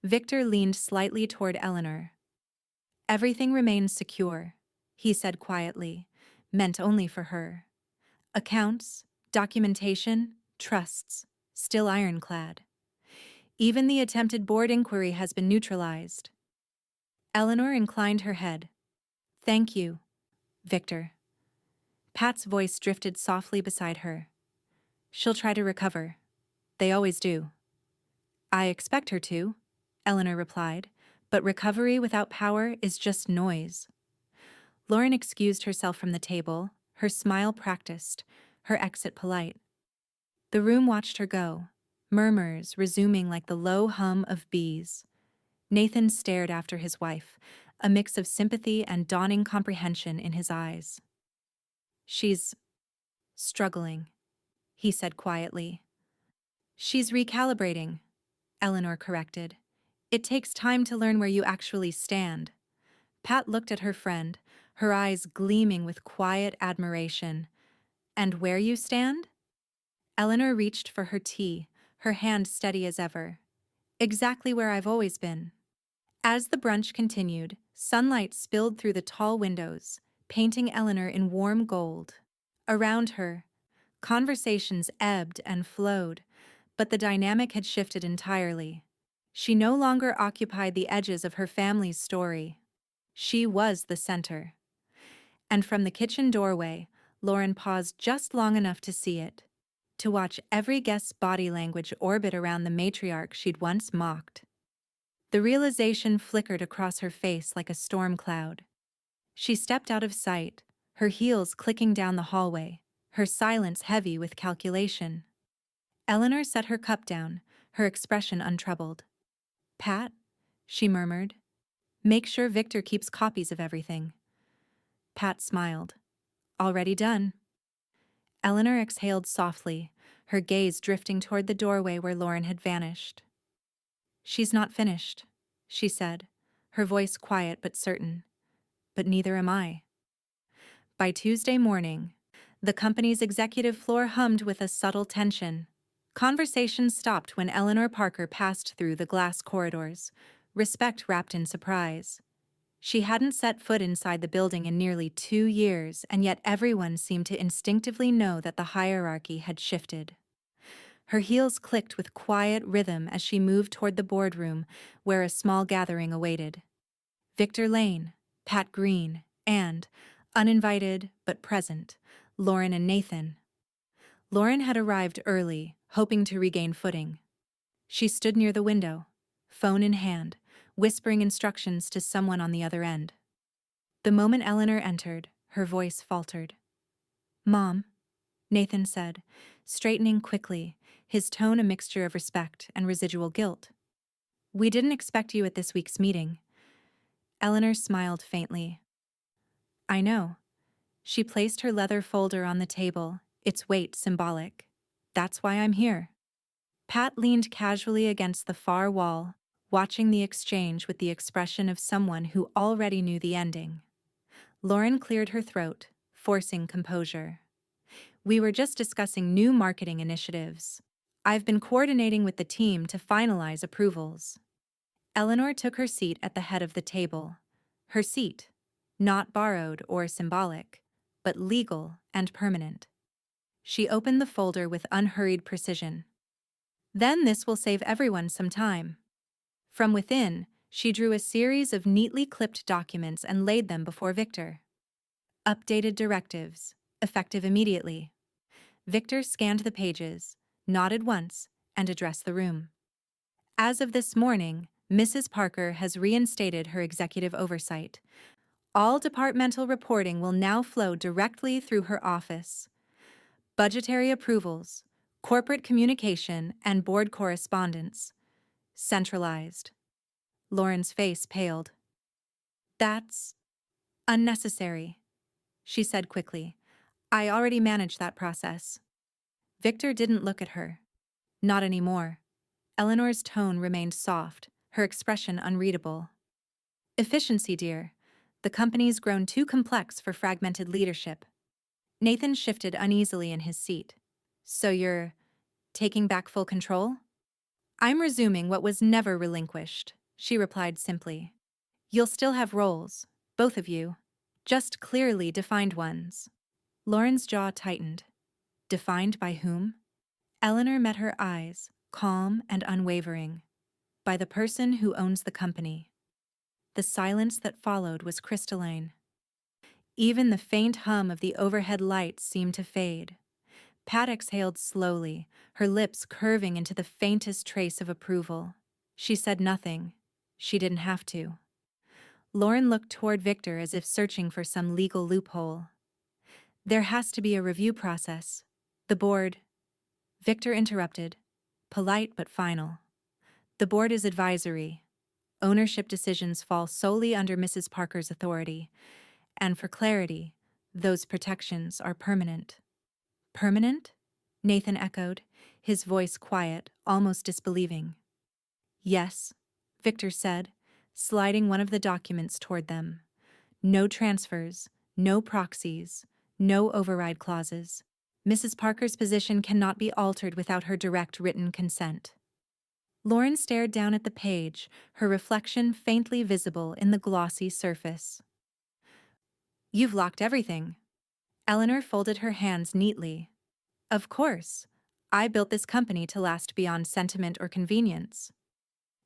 Victor leaned slightly toward Eleanor. "Everything remains secure," he said quietly, meant only for her. "Accounts, documentation, trusts, still ironclad. Even the attempted board inquiry has been neutralized." Eleanor inclined her head. "Thank you, Victor." Pat's voice drifted softly beside her. "She'll try to recover. They always do." "I expect her to," Eleanor replied, "but recovery without power is just noise." Lauren excused herself from the table, her smile practiced, her exit polite. The room watched her go, murmurs resuming like the low hum of bees. Nathan stared after his wife, a mix of sympathy and dawning comprehension in his eyes. "She's struggling," he said quietly. "She's recalibrating," Eleanor corrected. "It takes time to learn where you actually stand." Pat looked at her friend, her eyes gleaming with quiet admiration. "And where you stand?" Eleanor reached for her tea, her hand steady as ever. "Exactly where I've always been." As the brunch continued, sunlight spilled through the tall windows, painting Eleanor in warm gold. Around her, conversations ebbed and flowed, but the dynamic had shifted entirely. She no longer occupied the edges of her family's story. She was the center. And from the kitchen doorway, Lauren paused just long enough to see it, to watch every guest's body language orbit around the matriarch she'd once mocked. The realization flickered across her face like a storm cloud. She stepped out of sight, her heels clicking down the hallway, her silence heavy with calculation. Eleanor set her cup down, her expression untroubled. "Pat," she murmured, "make sure Victor keeps copies of everything." Pat smiled. "Already done." Eleanor exhaled softly, her gaze drifting toward the doorway where Lauren had vanished. "She's not finished," she said, her voice quiet but certain. "But neither am I." By Tuesday morning, the company's executive floor hummed with a subtle tension. Conversations stopped when Eleanor Parker passed through the glass corridors, respect wrapped in surprise. She hadn't set foot inside the building in nearly 2 years, and yet everyone seemed to instinctively know that the hierarchy had shifted. Her heels clicked with quiet rhythm as she moved toward the boardroom, where a small gathering awaited. Victor Lane, Pat Green, and, uninvited but present, Lauren and Nathan. Lauren had arrived early, hoping to regain footing. She stood near the window, phone in hand, whispering instructions to someone on the other end. The moment Eleanor entered, her voice faltered. "Mom," Nathan said, straightening quickly, his tone a mixture of respect and residual guilt. "We didn't expect you at this week's meeting." Eleanor smiled faintly. "I know." She placed her leather folder on the table, its weight symbolic. "That's why I'm here." Pat leaned casually against the far wall, watching the exchange with the expression of someone who already knew the ending. Lauren cleared her throat, forcing composure. "We were just discussing new marketing initiatives. I've been coordinating with the team to finalize approvals." Eleanor took her seat at the head of the table. Her seat, not borrowed or symbolic, but legal and permanent. She opened the folder with unhurried precision. "Then this will save everyone some time." From within, she drew a series of neatly clipped documents and laid them before Victor. Updated directives, effective immediately. Victor scanned the pages, nodded once, and addressed the room. "As of this morning, Mrs. Parker has reinstated her executive oversight. All departmental reporting will now flow directly through her office. Budgetary approvals, corporate communication, and board correspondence. Centralized." Lauren's face paled. "That's unnecessary," she said quickly. "I already managed that process." Victor didn't look at her. Not anymore. Eleanor's tone remained soft, her expression unreadable. "Efficiency, dear. The company's grown too complex for fragmented leadership." Nathan shifted uneasily in his seat. "So you're taking back full control?" "I'm resuming what was never relinquished," she replied simply. "You'll still have roles, both of you, just clearly defined ones." Lauren's jaw tightened. Defined by whom? Eleanor met her eyes, calm and unwavering. "By the person who owns the company." The silence that followed was crystalline. Even the faint hum of the overhead lights seemed to fade. Pat exhaled slowly, her lips curving into the faintest trace of approval. She said nothing. She didn't have to. Lauren looked toward Victor as if searching for some legal loophole. "There has to be a review process. The board—" Victor interrupted, polite but final. "The board is advisory. Ownership decisions fall solely under Mrs. Parker's authority. And for clarity, those protections are permanent." "Permanent?" Nathan echoed, his voice quiet, almost disbelieving. "Yes," Victor said, sliding one of the documents toward them. "No transfers, no proxies, no override clauses. Mrs. Parker's position cannot be altered without her direct written consent." Lauren stared down at the page, her reflection faintly visible in the glossy surface. "You've locked everything." Eleanor folded her hands neatly. "Of course. I built this company to last beyond sentiment or convenience."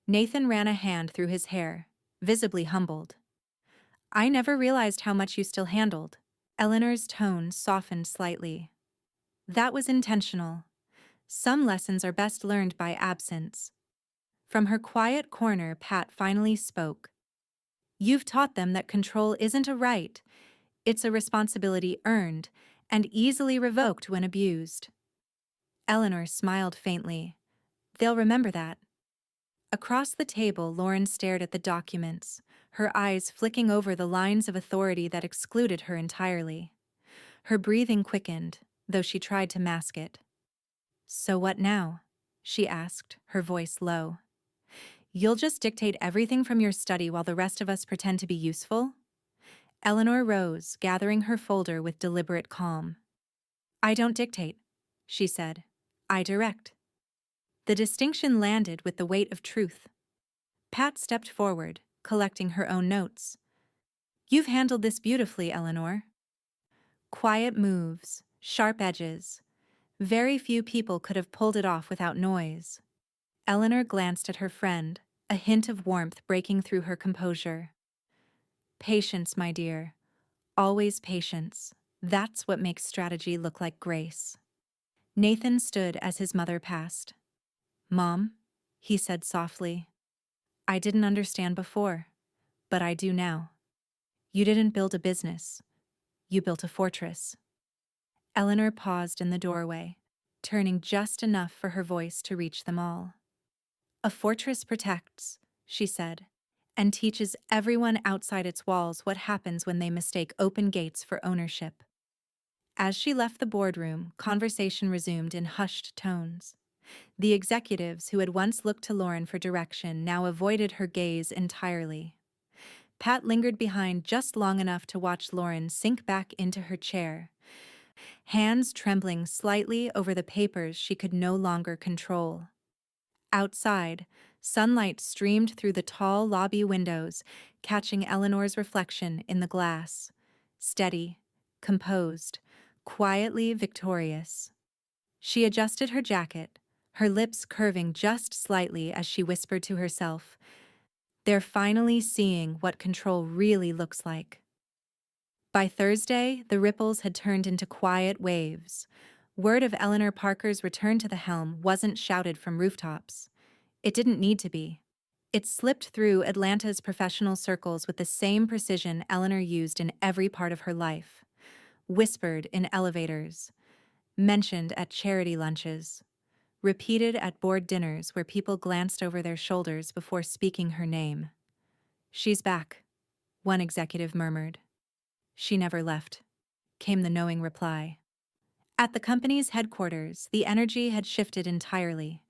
Nathan ran a hand through his hair, visibly humbled. "I never realized how much you still handled." Eleanor's tone softened slightly. "That was intentional. Some lessons are best learned by absence." From her quiet corner, Pat finally spoke. "You've taught them that control isn't a right, it's a responsibility earned and easily revoked when abused." Eleanor smiled faintly. "They'll remember that." Across the table, Lauren stared at the documents, her eyes flicking over the lines of authority that excluded her entirely. Her breathing quickened, though she tried to mask it. So what now? She asked, her voice low. You'll just dictate everything from your study while the rest of us pretend to be useful? Eleanor rose, gathering her folder with deliberate calm. I don't dictate, she said. I direct. The distinction landed with the weight of truth. Pat stepped forward, collecting her own notes. You've handled this beautifully, Eleanor. Quiet moves, sharp edges. Very few people could have pulled it off without noise. Eleanor glanced at her friend, a hint of warmth breaking through her composure. Patience, my dear. Always patience. That's what makes strategy look like grace. Nathan stood as his mother passed. Mom, he said softly. I didn't understand before, but I do now. You didn't build a business. You built a fortress. Eleanor paused in the doorway, turning just enough for her voice to reach them all. A fortress protects, she said, and teaches everyone outside its walls what happens when they mistake open gates for ownership. As she left the boardroom, conversation resumed in hushed tones. The executives who had once looked to Lauren for direction now avoided her gaze entirely. Pat lingered behind just long enough to watch Lauren sink back into her chair, hands trembling slightly over the papers she could no longer control. Outside, sunlight streamed through the tall lobby windows, catching Eleanor's reflection in the glass. Steady, composed, quietly victorious. She adjusted her jacket, her lips curving just slightly as she whispered to herself, "They're finally seeing what control really looks like." By Thursday, the ripples had turned into quiet waves. Word of Eleanor Parker's return to the helm wasn't shouted from rooftops. It didn't need to be. It slipped through Atlanta's professional circles with the same precision Eleanor used in every part of her life. Whispered in elevators, mentioned at charity lunches, repeated at board dinners where people glanced over their shoulders before speaking her name. She's back, one executive murmured. She never left, came the knowing reply. At the company's headquarters, the energy had shifted entirely.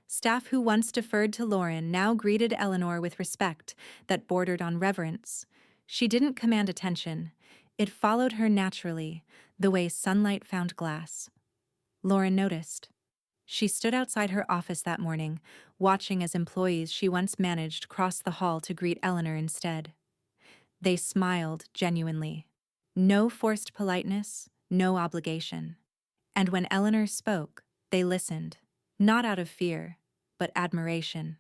Staff who once deferred to Lauren now greeted Eleanor with respect that bordered on reverence. She didn't command attention. It followed her naturally, the way sunlight found glass. Lauren noticed. She stood outside her office that morning, watching as employees she once managed crossed the hall to greet Eleanor instead. They smiled genuinely. No forced politeness, no obligation. And when Eleanor spoke, they listened, not out of fear, but admiration.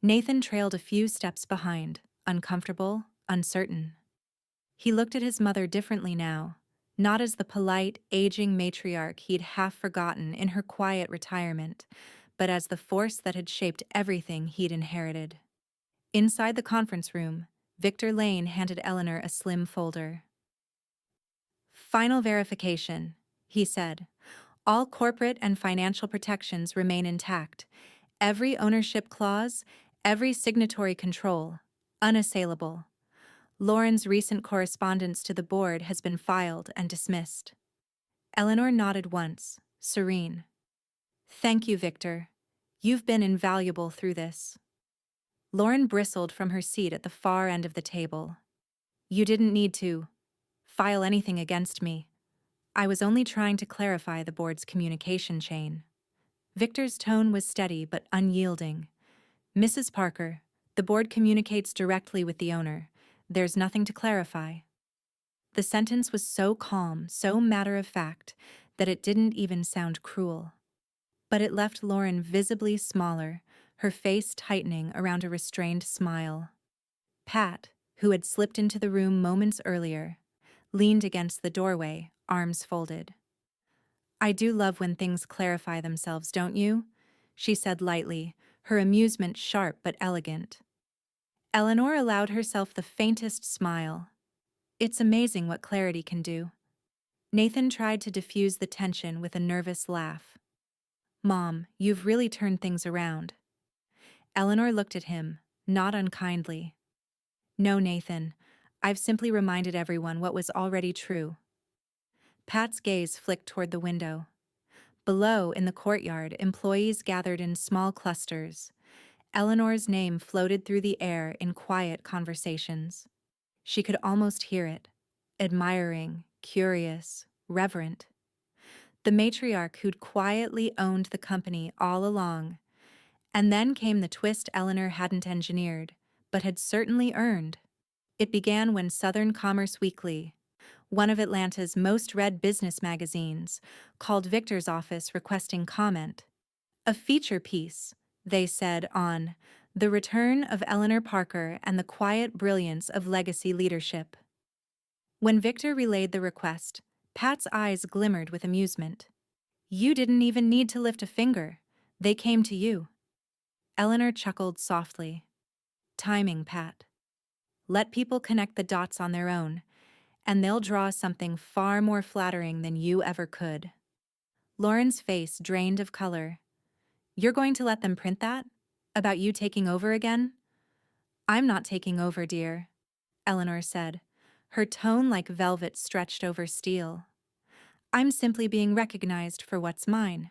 Nathan trailed a few steps behind, uncomfortable, uncertain. He looked at his mother differently now, not as the polite, aging matriarch he'd half forgotten in her quiet retirement, but as the force that had shaped everything he'd inherited. Inside the conference room, Victor Lane handed Eleanor a slim folder. Final verification, he said. All corporate and financial protections remain intact. Every ownership clause, every signatory control, unassailable. Lauren's recent correspondence to the board has been filed and dismissed. Eleanor nodded once, serene. Thank you, Victor. You've been invaluable through this. Lauren bristled from her seat at the far end of the table. You didn't need to file anything against me. I was only trying to clarify the board's communication chain. Victor's tone was steady but unyielding. Mrs. Parker, the board communicates directly with the owner. There's nothing to clarify. The sentence was so calm, so matter-of-fact, that it didn't even sound cruel. But it left Lauren visibly smaller, her face tightening around a restrained smile. Pat, who had slipped into the room moments earlier, leaned against the doorway, arms folded. I do love when things clarify themselves, don't you? She said lightly, her amusement sharp but elegant. Eleanor allowed herself the faintest smile. It's amazing what clarity can do. Nathan tried to diffuse the tension with a nervous laugh. Mom, you've really turned things around. Eleanor looked at him, not unkindly. No, Nathan, I've simply reminded everyone what was already true. Pat's gaze flicked toward the window. Below, in the courtyard, employees gathered in small clusters. Eleanor's name floated through the air in quiet conversations. She could almost hear it, admiring, curious, reverent. The matriarch who'd quietly owned the company all along. And then came the twist Eleanor hadn't engineered, but had certainly earned. It began when Southern Commerce Weekly, one of Atlanta's most read business magazines, called Victor's office requesting comment. A feature piece, they said, on the return of Eleanor Parker and the quiet brilliance of legacy leadership. When Victor relayed the request, Pat's eyes glimmered with amusement. You didn't even need to lift a finger. They came to you. Eleanor chuckled softly. Timing, Pat. Let people connect the dots on their own, and they'll draw something far more flattering than you ever could. Lauren's face drained of color. You're going to let them print that? About you taking over again? I'm not taking over, dear, Eleanor said, her tone like velvet stretched over steel. I'm simply being recognized for what's mine.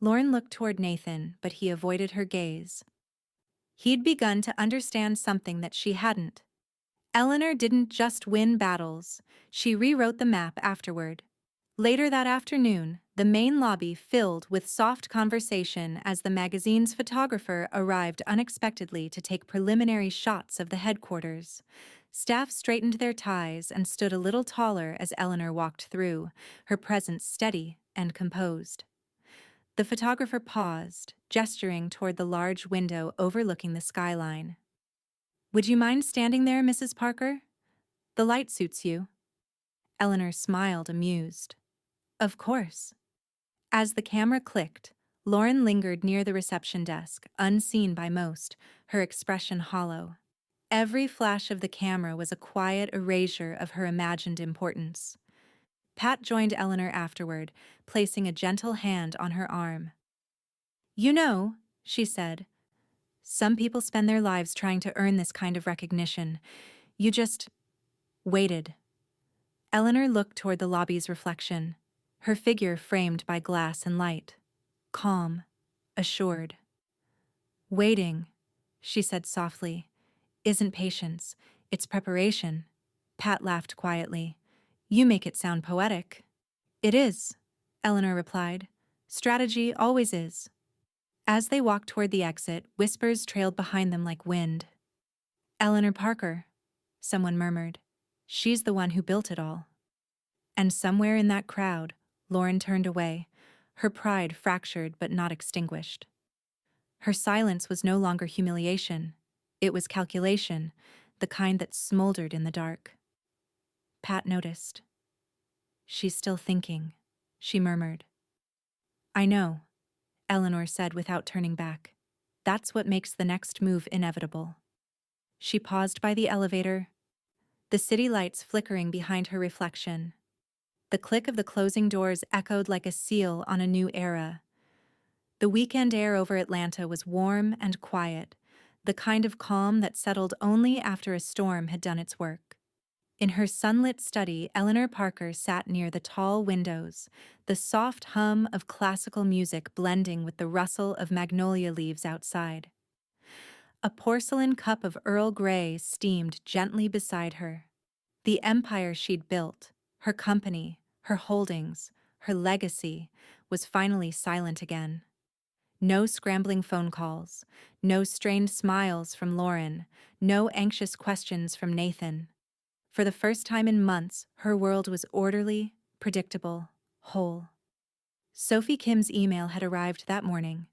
Lauren looked toward Nathan, but he avoided her gaze. He'd begun to understand something that she hadn't. Eleanor didn't just win battles, she rewrote the map afterward. Later that afternoon, the main lobby filled with soft conversation as the magazine's photographer arrived unexpectedly to take preliminary shots of the headquarters. Staff straightened their ties and stood a little taller as Eleanor walked through, her presence steady and composed. The photographer paused, gesturing toward the large window overlooking the skyline. Would you mind standing there, Mrs. Parker? The light suits you. Eleanor smiled, amused. Of course. As the camera clicked, Lauren lingered near the reception desk, unseen by most, her expression hollow. Every flash of the camera was a quiet erasure of her imagined importance. Pat joined Eleanor afterward, placing a gentle hand on her arm. You know, she said, some people spend their lives trying to earn this kind of recognition. You just waited. Eleanor looked toward the lobby's reflection, her figure framed by glass and light. Calm, assured. Waiting, she said softly, isn't patience, it's preparation. Pat laughed quietly. You make it sound poetic. It is, Eleanor replied. Strategy always is. As they walked toward the exit, whispers trailed behind them like wind. Eleanor Parker, someone murmured. She's the one who built it all. And somewhere in that crowd, Lauren turned away, her pride fractured but not extinguished. Her silence was no longer humiliation. It was calculation, the kind that smoldered in the dark. Pat noticed. She's still thinking, she murmured. I know, Eleanor said without turning back. That's what makes the next move inevitable. She paused by the elevator, the city lights flickering behind her reflection. The click of the closing doors echoed like a seal on a new era. The weekend air over Atlanta was warm and quiet, the kind of calm that settled only after a storm had done its work. In her sunlit study, Eleanor Parker sat near the tall windows, the soft hum of classical music blending with the rustle of magnolia leaves outside. A porcelain cup of Earl Grey steamed gently beside her. The empire she'd built, her company, her holdings, her legacy, was finally silent again. No scrambling phone calls, no strained smiles from Lauren, no anxious questions from Nathan. For the first time in months, her world was orderly, predictable, whole. Sophie Kim's email had arrived that morning.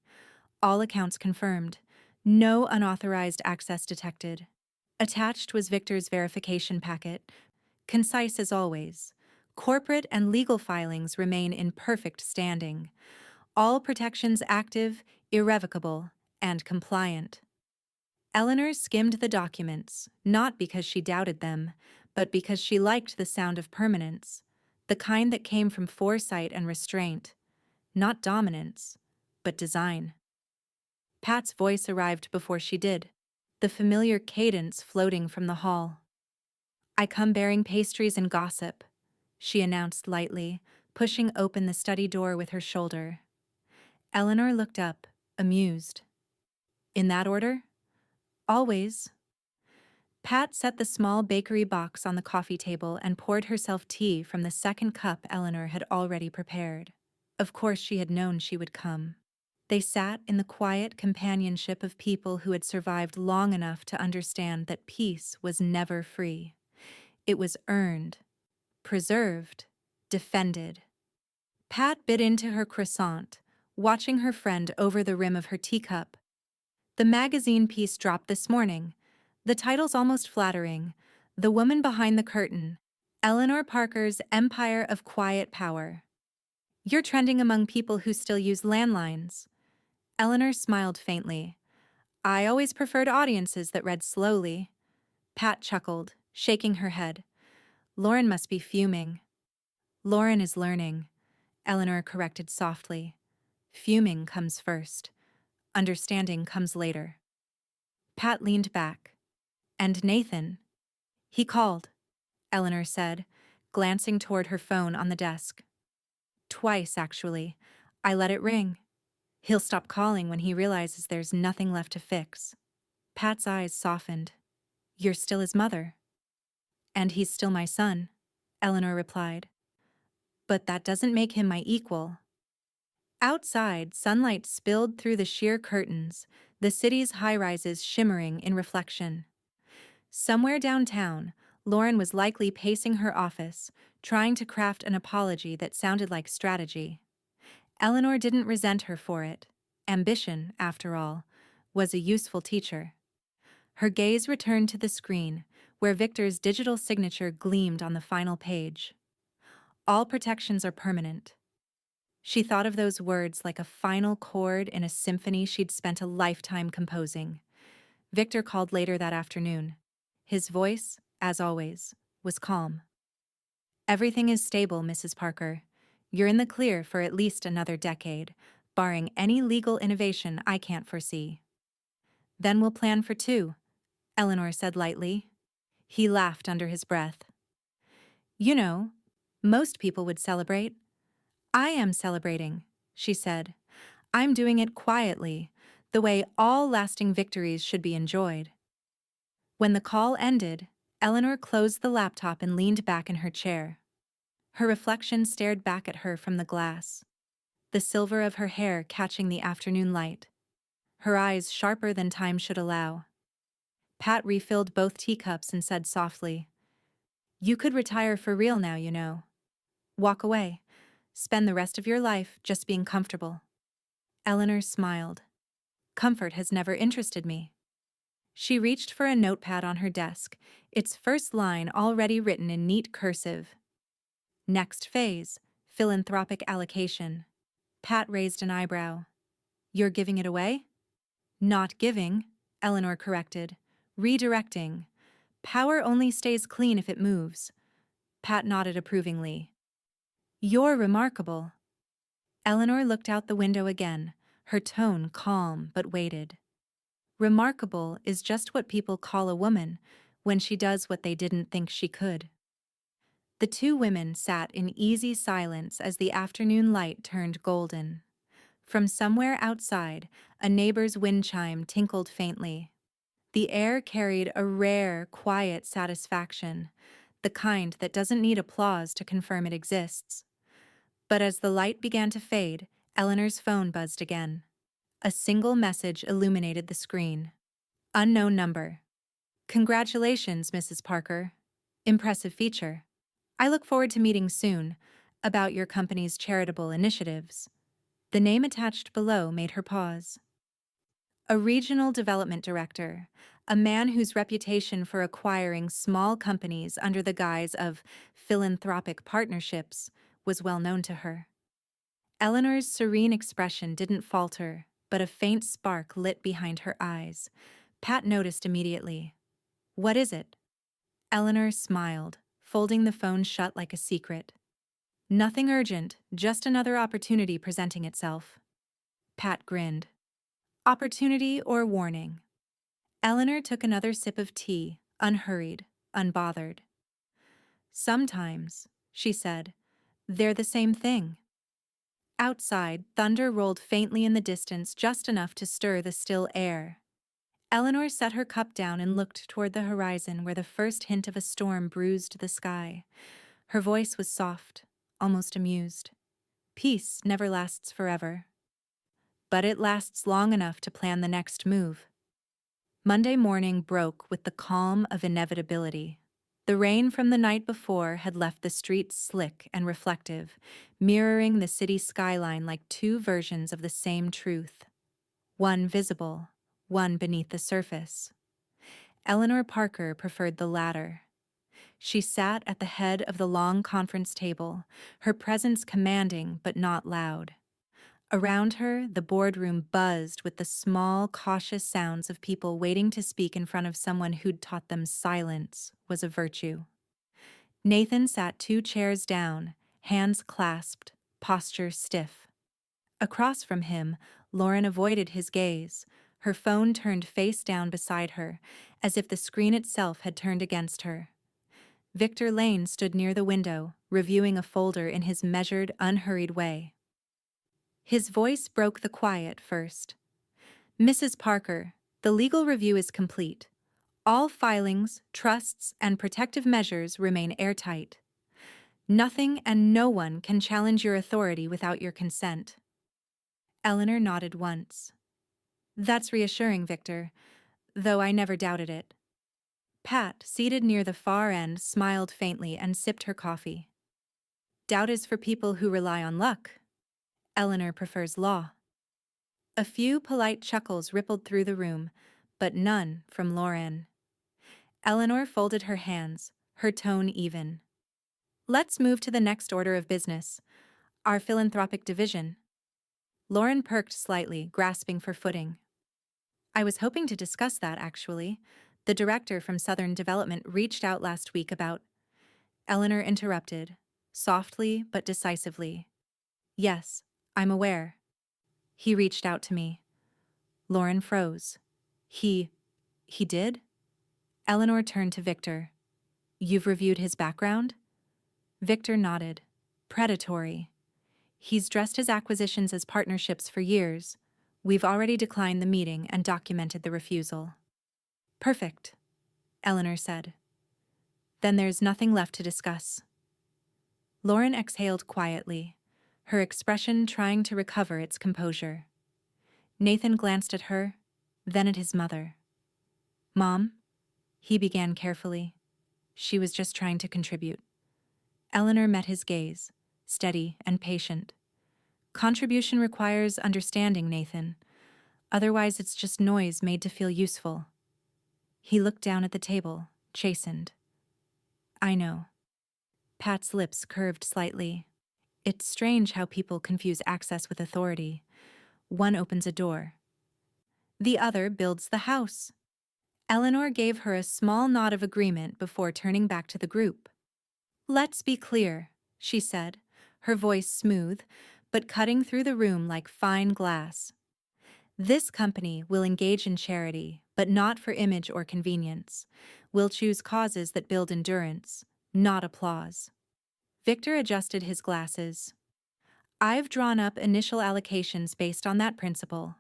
All accounts confirmed. No unauthorized access detected. Attached was Victor's verification packet, concise as always. Corporate and legal filings remain in perfect standing. All protections active, irrevocable, and compliant. Eleanor skimmed the documents, not because she doubted them, but because she liked the sound of permanence, the kind that came from foresight and restraint, not dominance, but design. Pat's voice arrived before she did, the familiar cadence floating from the hall. I come bearing pastries and gossip, she announced lightly, pushing open the study door with her shoulder. Eleanor looked up, amused. In that order? Always. Pat set the small bakery box on the coffee table and poured herself tea from the second cup Eleanor had already prepared. Of course she had known she would come. They sat in the quiet companionship of people who had survived long enough to understand that peace was never free. It was earned, preserved, defended. Pat bit into her croissant, watching her friend over the rim of her teacup. The magazine piece dropped this morning. The title's almost flattering. The Woman Behind the Curtain. Eleanor Parker's Empire of Quiet Power. You're trending among people who still use landlines. Eleanor smiled faintly. I always preferred audiences that read slowly. Pat chuckled, shaking her head. Lauren must be fuming. Lauren is learning, Eleanor corrected softly. Fuming comes first. Understanding comes later. Pat leaned back. And Nathan? He called, Eleanor said, glancing toward her phone on the desk. Twice, actually. I let it ring. He'll stop calling when he realizes there's nothing left to fix. Pat's eyes softened. You're still his mother. And he's still my son, Eleanor replied. But that doesn't make him my equal. Outside, sunlight spilled through the sheer curtains, the city's high-rises shimmering in reflection. Somewhere downtown, Lauren was likely pacing her office, trying to craft an apology that sounded like strategy. Eleanor didn't resent her for it. Ambition, after all, was a useful teacher. Her gaze returned to the screen, where Victor's digital signature gleamed on the final page. All protections are permanent. She thought of those words like a final chord in a symphony she'd spent a lifetime composing. Victor called later that afternoon. His voice, as always, was calm. Everything is stable, Mrs. Parker. You're in the clear for at least another decade, barring any legal innovation I can't foresee. Then we'll plan for two, Eleanor said lightly. He laughed under his breath. You know, most people would celebrate. I am celebrating, she said. I'm doing it quietly, the way all lasting victories should be enjoyed. When the call ended, Eleanor closed the laptop and leaned back in her chair. Her reflection stared back at her from the glass, the silver of her hair catching the afternoon light, her eyes sharper than time should allow. Pat refilled both teacups and said softly, You could retire for real now, you know. Walk away. Spend the rest of your life just being comfortable. Eleanor smiled. Comfort has never interested me. She reached for a notepad on her desk, its first line already written in neat cursive. Next phase, philanthropic allocation. Pat raised an eyebrow. You're giving it away? Not giving, Eleanor corrected. Redirecting. Power only stays clean if it moves. Pat nodded approvingly. You're remarkable. Eleanor looked out the window again, her tone calm but weighted. Remarkable is just what people call a woman when she does what they didn't think she could. The two women sat in easy silence as the afternoon light turned golden. From somewhere outside, a neighbor's wind chime tinkled faintly. The air carried a rare, quiet satisfaction, the kind that doesn't need applause to confirm it exists. But as the light began to fade, Eleanor's phone buzzed again. A single message illuminated the screen. Unknown number. Congratulations, Mrs. Parker. Impressive feature. I look forward to meeting soon about your company's charitable initiatives. The name attached below made her pause. A regional development director, a man whose reputation for acquiring small companies under the guise of philanthropic partnerships was well known to her. Eleanor's serene expression didn't falter, but a faint spark lit behind her eyes. Pat noticed immediately. What is it? Eleanor smiled, folding the phone shut like a secret. Nothing urgent, just another opportunity presenting itself. Pat grinned. Opportunity or warning? Eleanor took another sip of tea, unhurried, unbothered. Sometimes, she said, They're the same thing. Outside, thunder rolled faintly in the distance, just enough to stir the still air. Eleanor set her cup down and looked toward the horizon where the first hint of a storm bruised the sky. Her voice was soft, almost amused. Peace never lasts forever. But it lasts long enough to plan the next move. Monday morning broke with the calm of inevitability. The rain from the night before had left the streets slick and reflective, mirroring the city skyline like two versions of the same truth. One visible, one beneath the surface. Eleanor Parker preferred the latter. She sat at the head of the long conference table, her presence commanding but not loud. Around her, the boardroom buzzed with the small, cautious sounds of people waiting to speak in front of someone who'd taught them silence was a virtue. Nathan sat 2 chairs down, hands clasped, posture stiff. Across from him, Lauren avoided his gaze, her phone turned face down beside her, as if the screen itself had turned against her. Victor Lane stood near the window, reviewing a folder in his measured, unhurried way. His voice broke the quiet first. "Mrs. Parker, the legal review is complete. All filings, trusts, and protective measures remain airtight. Nothing and no one can challenge your authority without your consent." Eleanor nodded once. "That's reassuring, Victor, though I never doubted it." Pat, seated near the far end, smiled faintly and sipped her coffee. "Doubt is for people who rely on luck. Eleanor prefers law." A few polite chuckles rippled through the room, but none from Lauren. Eleanor folded her hands, her tone even. "Let's move to the next order of business, our philanthropic division." Lauren perked slightly, grasping for footing. "I was hoping to discuss that, actually. The director from Southern Development reached out last week about—" Eleanor interrupted, softly but decisively. "Yes, I'm aware. He reached out to me." Lauren froze. He did?" Eleanor turned to Victor. "You've reviewed his background?" Victor nodded. "Predatory. He's dressed his acquisitions as partnerships for years. We've already declined the meeting and documented the refusal." "Perfect," Eleanor said. "Then there's nothing left to discuss." Lauren exhaled quietly, her expression trying to recover its composure. Nathan glanced at her, then at his mother. "Mom?" he began carefully. She was just trying to contribute. Eleanor met his gaze, steady and patient. "Contribution requires understanding, Nathan. Otherwise it's just noise made to feel useful." He looked down at the table, chastened. "I know." Pat's lips curved slightly. It's strange how people confuse access with authority. One opens a door. The other builds the house. Eleanor gave her a small nod of agreement before turning back to the group. "Let's be clear," she said, her voice smooth, but cutting through the room like fine glass. "This company will engage in charity, but not for image or convenience. We'll choose causes that build endurance, not applause." Victor adjusted his glasses. "I've drawn up initial allocations based on that principle,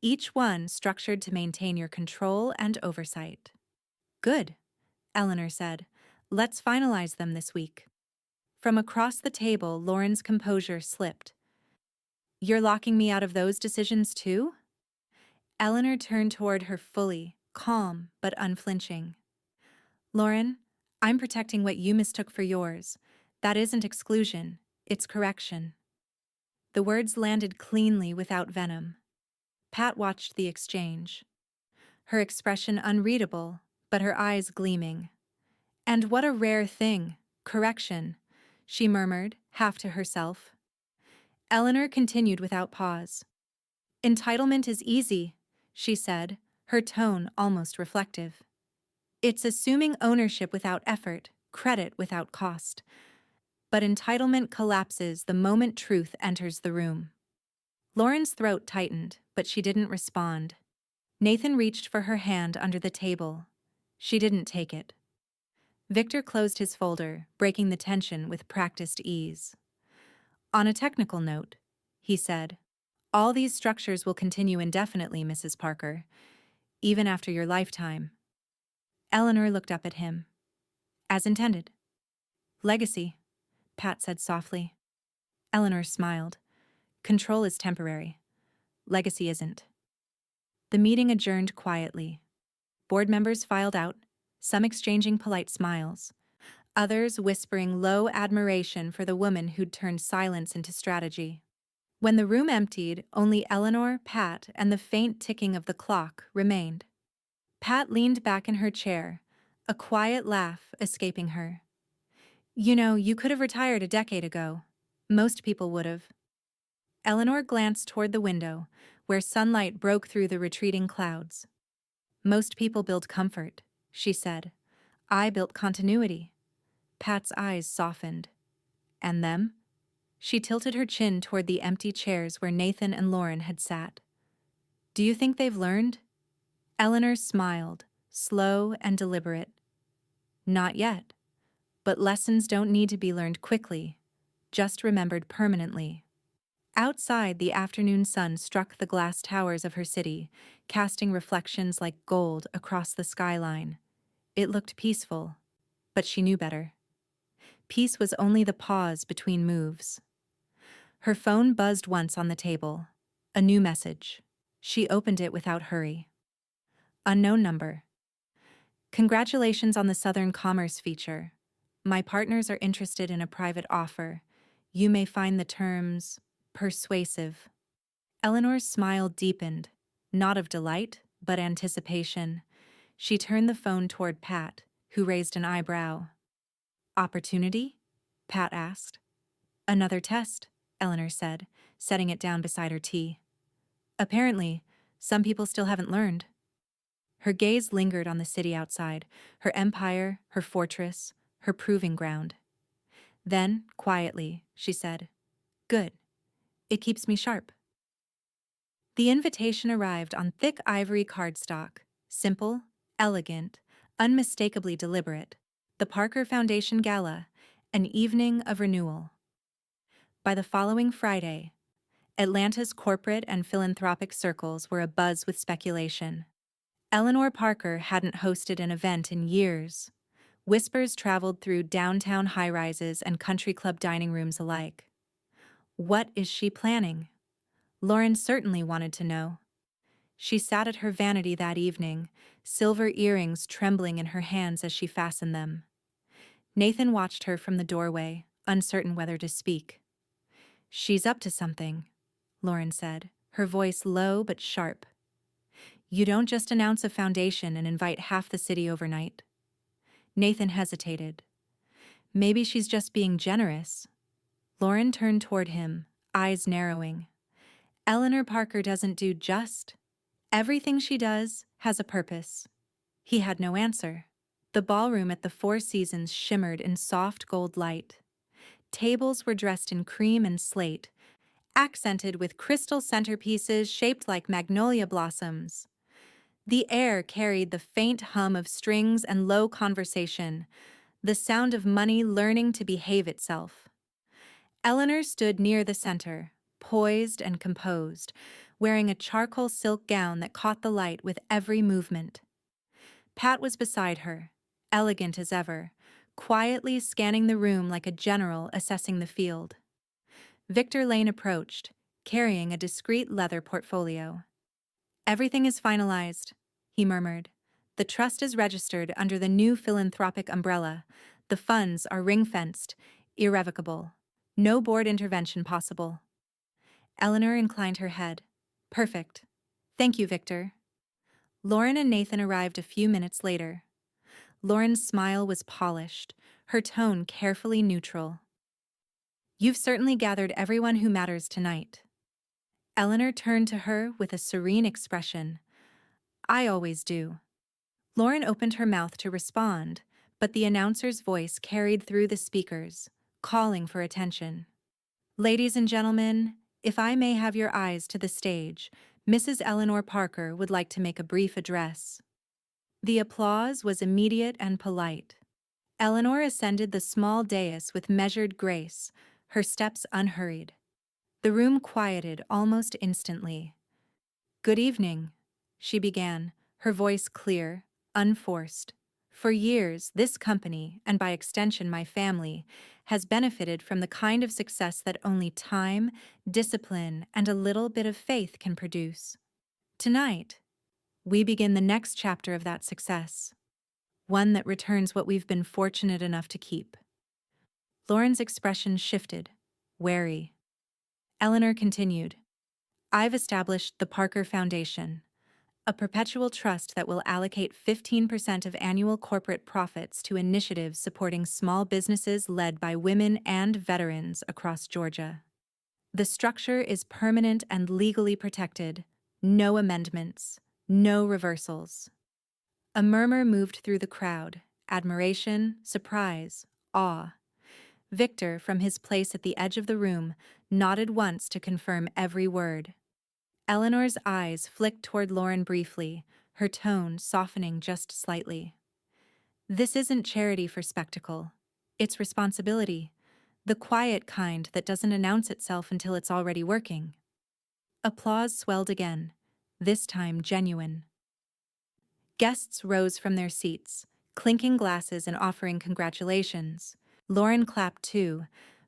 each one structured to maintain your control and oversight." "Good," Eleanor said. "Let's finalize them this week." From across the table, Lauren's composure slipped. "You're locking me out of those decisions too?" Eleanor turned toward her fully, calm but unflinching. "Lauren, I'm protecting what you mistook for yours. That isn't exclusion, it's correction." The words landed cleanly without venom. Pat watched the exchange, her expression unreadable, but her eyes gleaming. "And what a rare thing, correction," she murmured, half to herself. Eleanor continued without pause. "Entitlement is easy," she said, her tone almost reflective. "It's assuming ownership without effort, credit without cost. But entitlement collapses the moment truth enters the room." Lauren's throat tightened, but she didn't respond. Nathan reached for her hand under the table. She didn't take it. Victor closed his folder, breaking the tension with practiced ease. On a technical note, he said, all these structures will continue indefinitely, Mrs. Parker, even after your lifetime. Eleanor looked up at him. As intended. Legacy, Pat said softly. Eleanor smiled. Control is temporary. Legacy isn't. The meeting adjourned quietly. Board members filed out, some exchanging polite smiles, others whispering low admiration for the woman who'd turned silence into strategy. When the room emptied, only Eleanor, Pat, and the faint ticking of the clock remained. Pat leaned back in her chair, a quiet laugh escaping her. You know, you could have retired a decade ago. Most people would have. Eleanor glanced toward the window, where sunlight broke through the retreating clouds. Most people build comfort, she said. I built continuity. Pat's eyes softened. And them? She tilted her chin toward the empty chairs where Nathan and Lauren had sat. Do you think they've learned? Eleanor smiled, slow and deliberate. Not yet. But lessons don't need to be learned quickly, just remembered permanently. Outside, the afternoon sun struck the glass towers of her city, casting reflections like gold across the skyline. It looked peaceful, but she knew better. Peace was only the pause between moves. Her phone buzzed once on the table. A new message. She opened it without hurry. Unknown number. Congratulations on the Southern Commerce feature. My partners are interested in a private offer. You may find the terms persuasive. Eleanor's smile deepened, not of delight, but anticipation. She turned the phone toward Pat, who raised an eyebrow. Opportunity? Pat asked. Another test, Eleanor said, setting it down beside her tea. Apparently, some people still haven't learned. Her gaze lingered on the city outside, her empire, her fortress, her proving ground. Then, quietly, she said, Good. It keeps me sharp. The invitation arrived on thick ivory cardstock, simple, elegant, unmistakably deliberate. The Parker Foundation Gala, an evening of renewal. By the following Friday, Atlanta's corporate and philanthropic circles were abuzz with speculation. Eleanor Parker hadn't hosted an event in years. Whispers traveled through downtown high-rises and country club dining rooms alike. What is she planning? Lauren certainly wanted to know. She sat at her vanity that evening, silver earrings trembling in her hands as she fastened them. Nathan watched her from the doorway, uncertain whether to speak. She's up to something, Lauren said, her voice low but sharp. You don't just announce a foundation and invite half the city overnight. Nathan hesitated. Maybe she's just being generous. Lauren turned toward him, eyes narrowing. Eleanor Parker doesn't do just. Everything she does has a purpose. He had no answer. The ballroom at the Four Seasons shimmered in soft gold light. Tables were dressed in cream and slate, accented with crystal centerpieces shaped like magnolia blossoms. The air carried the faint hum of strings and low conversation, the sound of money learning to behave itself. Eleanor stood near the center, poised and composed, wearing a charcoal silk gown that caught the light with every movement. Pat was beside her, elegant as ever, quietly scanning the room like a general assessing the field. Victor Lane approached, carrying a discreet leather portfolio. Everything is finalized, he murmured. The trust is registered under the new philanthropic umbrella. The funds are ring-fenced, irrevocable. No board intervention possible. Eleanor inclined her head. Perfect. Thank you, Victor. Lauren and Nathan arrived a few minutes later. Lauren's smile was polished, her tone carefully neutral. You've certainly gathered everyone who matters tonight. Eleanor turned to her with a serene expression. I always do. Lauren opened her mouth to respond, but the announcer's voice carried through the speakers, calling for attention. Ladies and gentlemen, if I may have your eyes to the stage, Mrs. Eleanor Parker would like to make a brief address. The applause was immediate and polite. Eleanor ascended the small dais with measured grace, her steps unhurried. The room quieted almost instantly. "Good evening," she began, her voice clear, unforced. "For years, this company, and by extension my family, has benefited from the kind of success that only time, discipline, and a little bit of faith can produce. Tonight, we begin the next chapter of that success, one that returns what we've been fortunate enough to keep." Lauren's expression shifted, wary. Eleanor continued, "I've established the Parker Foundation, a perpetual trust that will allocate 15% of annual corporate profits to initiatives supporting small businesses led by women and veterans across Georgia. The structure is permanent and legally protected, no amendments, no reversals." A murmur moved through the crowd, admiration, surprise, awe. Victor, from his place at the edge of the room, nodded once to confirm every word. Eleanor's eyes flicked toward Lauren briefly, her tone softening just slightly. "This isn't charity for spectacle. It's responsibility, the quiet kind that doesn't announce itself until it's already working." Applause swelled again, this time genuine. Guests rose from their seats, clinking glasses and offering congratulations. Lauren clapped too,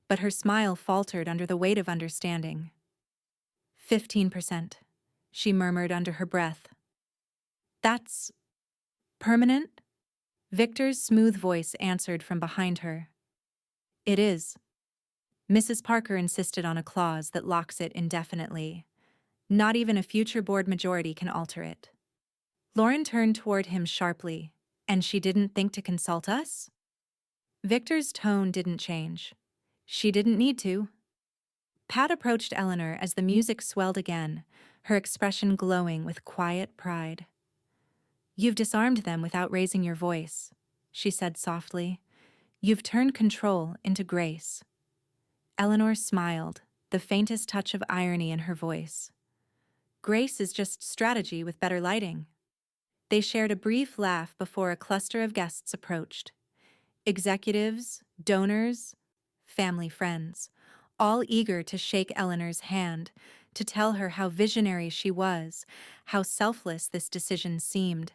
but her smile faltered under the weight of understanding. 15%, she murmured under her breath. "That's permanent?" Victor's smooth voice answered from behind her. "It is." Mrs. Parker insisted on a clause that locks it indefinitely. Not even a future board majority can alter it. Lauren turned toward him sharply. "And she didn't think to consult us?" Victor's tone didn't change. "She didn't need to." Pat approached Eleanor as the music swelled again, her expression glowing with quiet pride. "You've disarmed them without raising your voice," she said softly. "You've turned control into grace." Eleanor smiled, the faintest touch of irony in her voice. "Grace is just strategy with better lighting." They shared a brief laugh before a cluster of guests approached. Executives, donors, family friends, all eager to shake Eleanor's hand, to tell her how visionary she was, how selfless this decision seemed.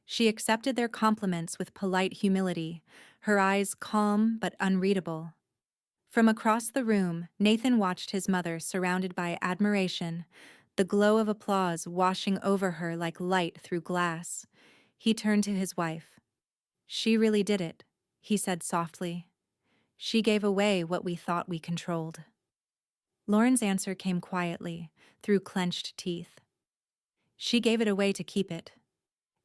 She accepted their compliments with polite humility, her eyes calm but unreadable. From across the room, Nathan watched his mother surrounded by admiration, the glow of applause washing over her like light through glass. He turned to his wife. "She really did it," he said softly. "She gave away what we thought we controlled." Lauren's answer came quietly, through clenched teeth. "She gave it away to keep it."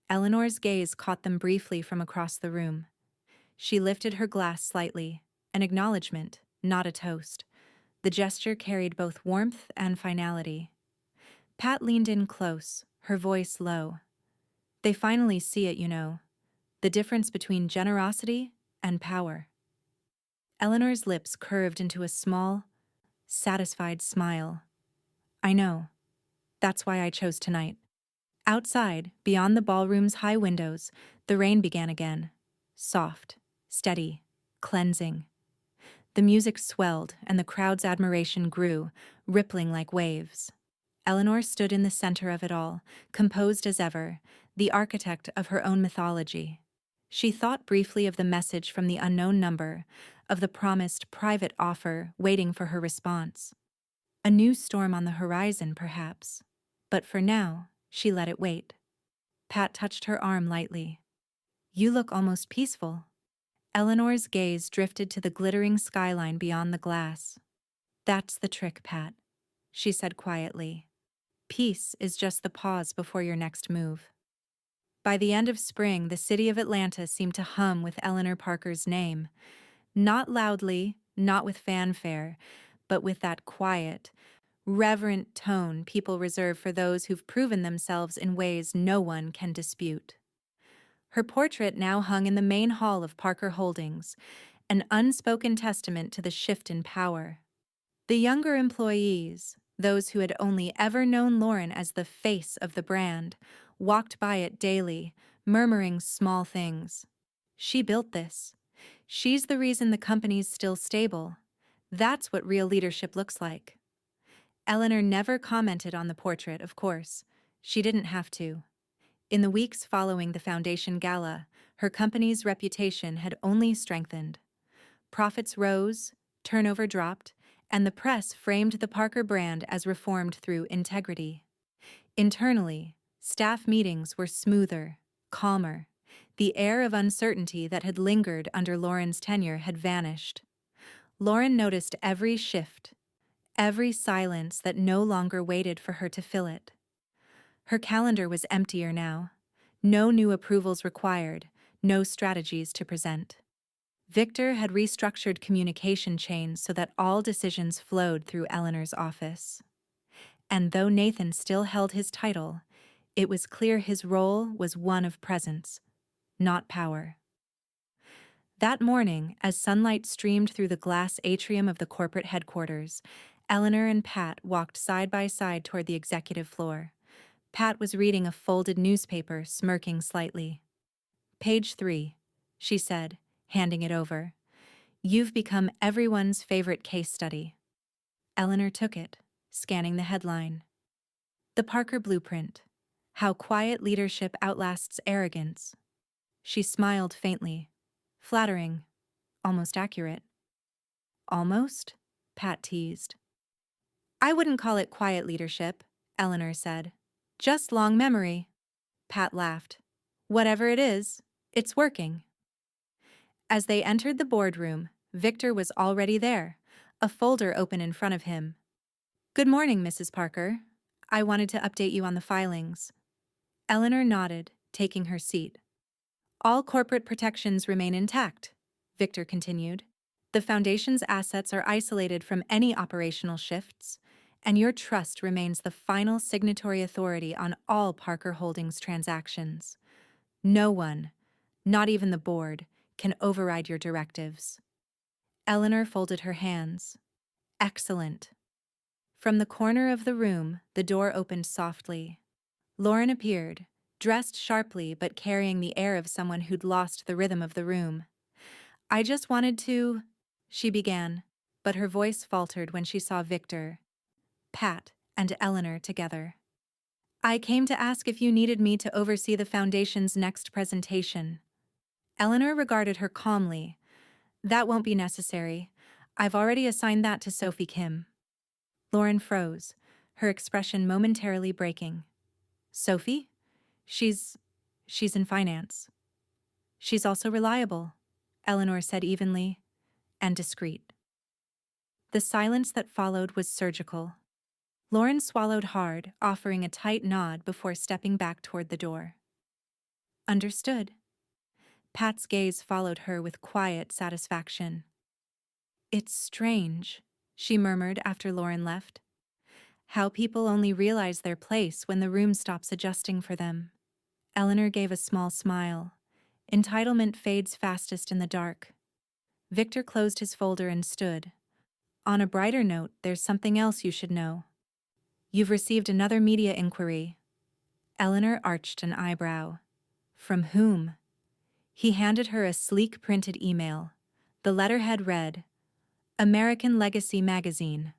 Eleanor's gaze caught them briefly from across the room. She lifted her glass slightly, an acknowledgement, not a toast. The gesture carried both warmth and finality. Pat leaned in close, her voice low. "They finally see it, you know. The difference between generosity and power." Eleanor's lips curved into a small, satisfied smile. "I know. That's why I chose tonight." Outside, beyond the ballroom's high windows, the rain began again. Soft, steady, cleansing. The music swelled, and the crowd's admiration grew, rippling like waves. Eleanor stood in the center of it all, composed as ever, the architect of her own mythology. She thought briefly of the message from the unknown number, of the promised private offer waiting for her response. A new storm on the horizon, perhaps. But for now, she let it wait. Pat touched her arm lightly. "You look almost peaceful." Eleanor's gaze drifted to the glittering skyline beyond the glass. "That's the trick, Pat," she said quietly. "Peace is just the pause before your next move." By the end of spring, the city of Atlanta seemed to hum with Eleanor Parker's name. Not loudly, not with fanfare, but with that quiet, reverent tone people reserve for those who've proven themselves in ways no one can dispute. Her portrait now hung in the main hall of Parker Holdings, an unspoken testament to the shift in power. The younger employees, those who had only ever known Lauren as the face of the brand, walked by it daily, murmuring small things. "She built this. She's the reason the company's still stable. That's what real leadership looks like. Eleanor never commented on the portrait, of course. She didn't have to. In the weeks following the Foundation Gala, her company's reputation had only strengthened. Profits rose, turnover dropped, and the press framed the Parker brand as reformed through integrity. Internally, staff meetings were smoother, calmer. The air of uncertainty that had lingered under Lauren's tenure had vanished. Lauren noticed every shift, every silence that no longer waited for her to fill it. Her calendar was emptier now. No new approvals required, no strategies to present. Victor had restructured communication chains so that all decisions flowed through Eleanor's office. And though Nathan still held his title, it was clear his role was one of presence, not power. That morning, as sunlight streamed through the glass atrium of the corporate headquarters, Eleanor and Pat walked side by side toward the executive floor. Pat was reading a folded newspaper, smirking slightly. "Page 3, she said, handing it over. "You've become everyone's favorite case study." Eleanor took it, scanning the headline. "The Parker Blueprint. How Quiet Leadership Outlasts Arrogance." She smiled faintly. Flattering. Almost accurate. "Almost?" Pat teased. "I wouldn't call it quiet leadership," Eleanor said. "Just long memory." Pat laughed. "Whatever it is, it's working." As they entered the boardroom, Victor was already there, a folder open in front of him. "Good morning, Mrs. Parker. I wanted to update you on the filings." Eleanor nodded, taking her seat. "All corporate protections remain intact," Victor continued. "The Foundation's assets are isolated from any operational shifts, and your trust remains the final signatory authority on all Parker Holdings transactions. No one, not even the board, can override your directives." Eleanor folded her hands. "Excellent." From the corner of the room, the door opened softly. Lauren appeared, dressed sharply but carrying the air of someone who'd lost the rhythm of the room. "I just wanted to," she began, but her voice faltered when she saw Victor, Pat, and Eleanor together. "I came to ask if you needed me to oversee the Foundation's next presentation." Eleanor regarded her calmly. "That won't be necessary. I've already assigned that to Sophie Kim." Lauren froze, her expression momentarily breaking. "Sophie? She's in finance." "She's also reliable," Eleanor said evenly, "and discreet." The silence that followed was surgical. Lauren swallowed hard, offering a tight nod before stepping back toward the door. "Understood." Pat's gaze followed her with quiet satisfaction. "It's strange," she murmured after Lauren left. "How people only realize their place when the room stops adjusting for them." Eleanor gave a small smile. Entitlement fades fastest in the dark. Victor closed his folder and stood. "On a brighter note, there's something else you should know. You've received another media inquiry." Eleanor arched an eyebrow. "From whom?" He handed her a sleek printed email. The letterhead read, "American Legacy Magazine.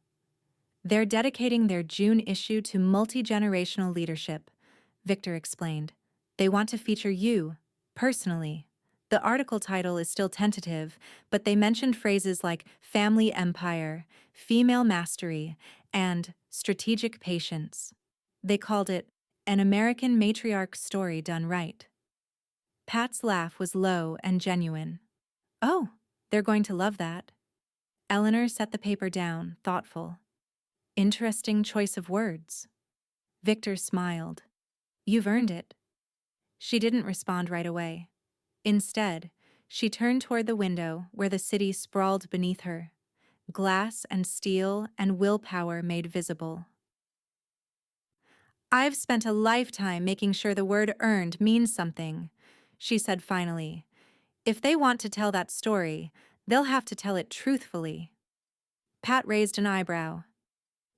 They're dedicating their June issue to multi-generational leadership," Victor explained. "They want to feature you, personally." The article title is still tentative, but they mentioned phrases like family empire, female mastery, and strategic patience. They called it an American matriarch story done right. Pat's laugh was low and genuine. "Oh, they're going to love that." Eleanor set the paper down, thoughtful. "Interesting choice of words." Victor smiled. "You've earned it." She didn't respond right away. Instead, she turned toward the window where the city sprawled beneath her, glass and steel and willpower made visible. "I've spent a lifetime making sure the word earned means something," she said finally. "If they want to tell that story, they'll have to tell it truthfully." Pat raised an eyebrow.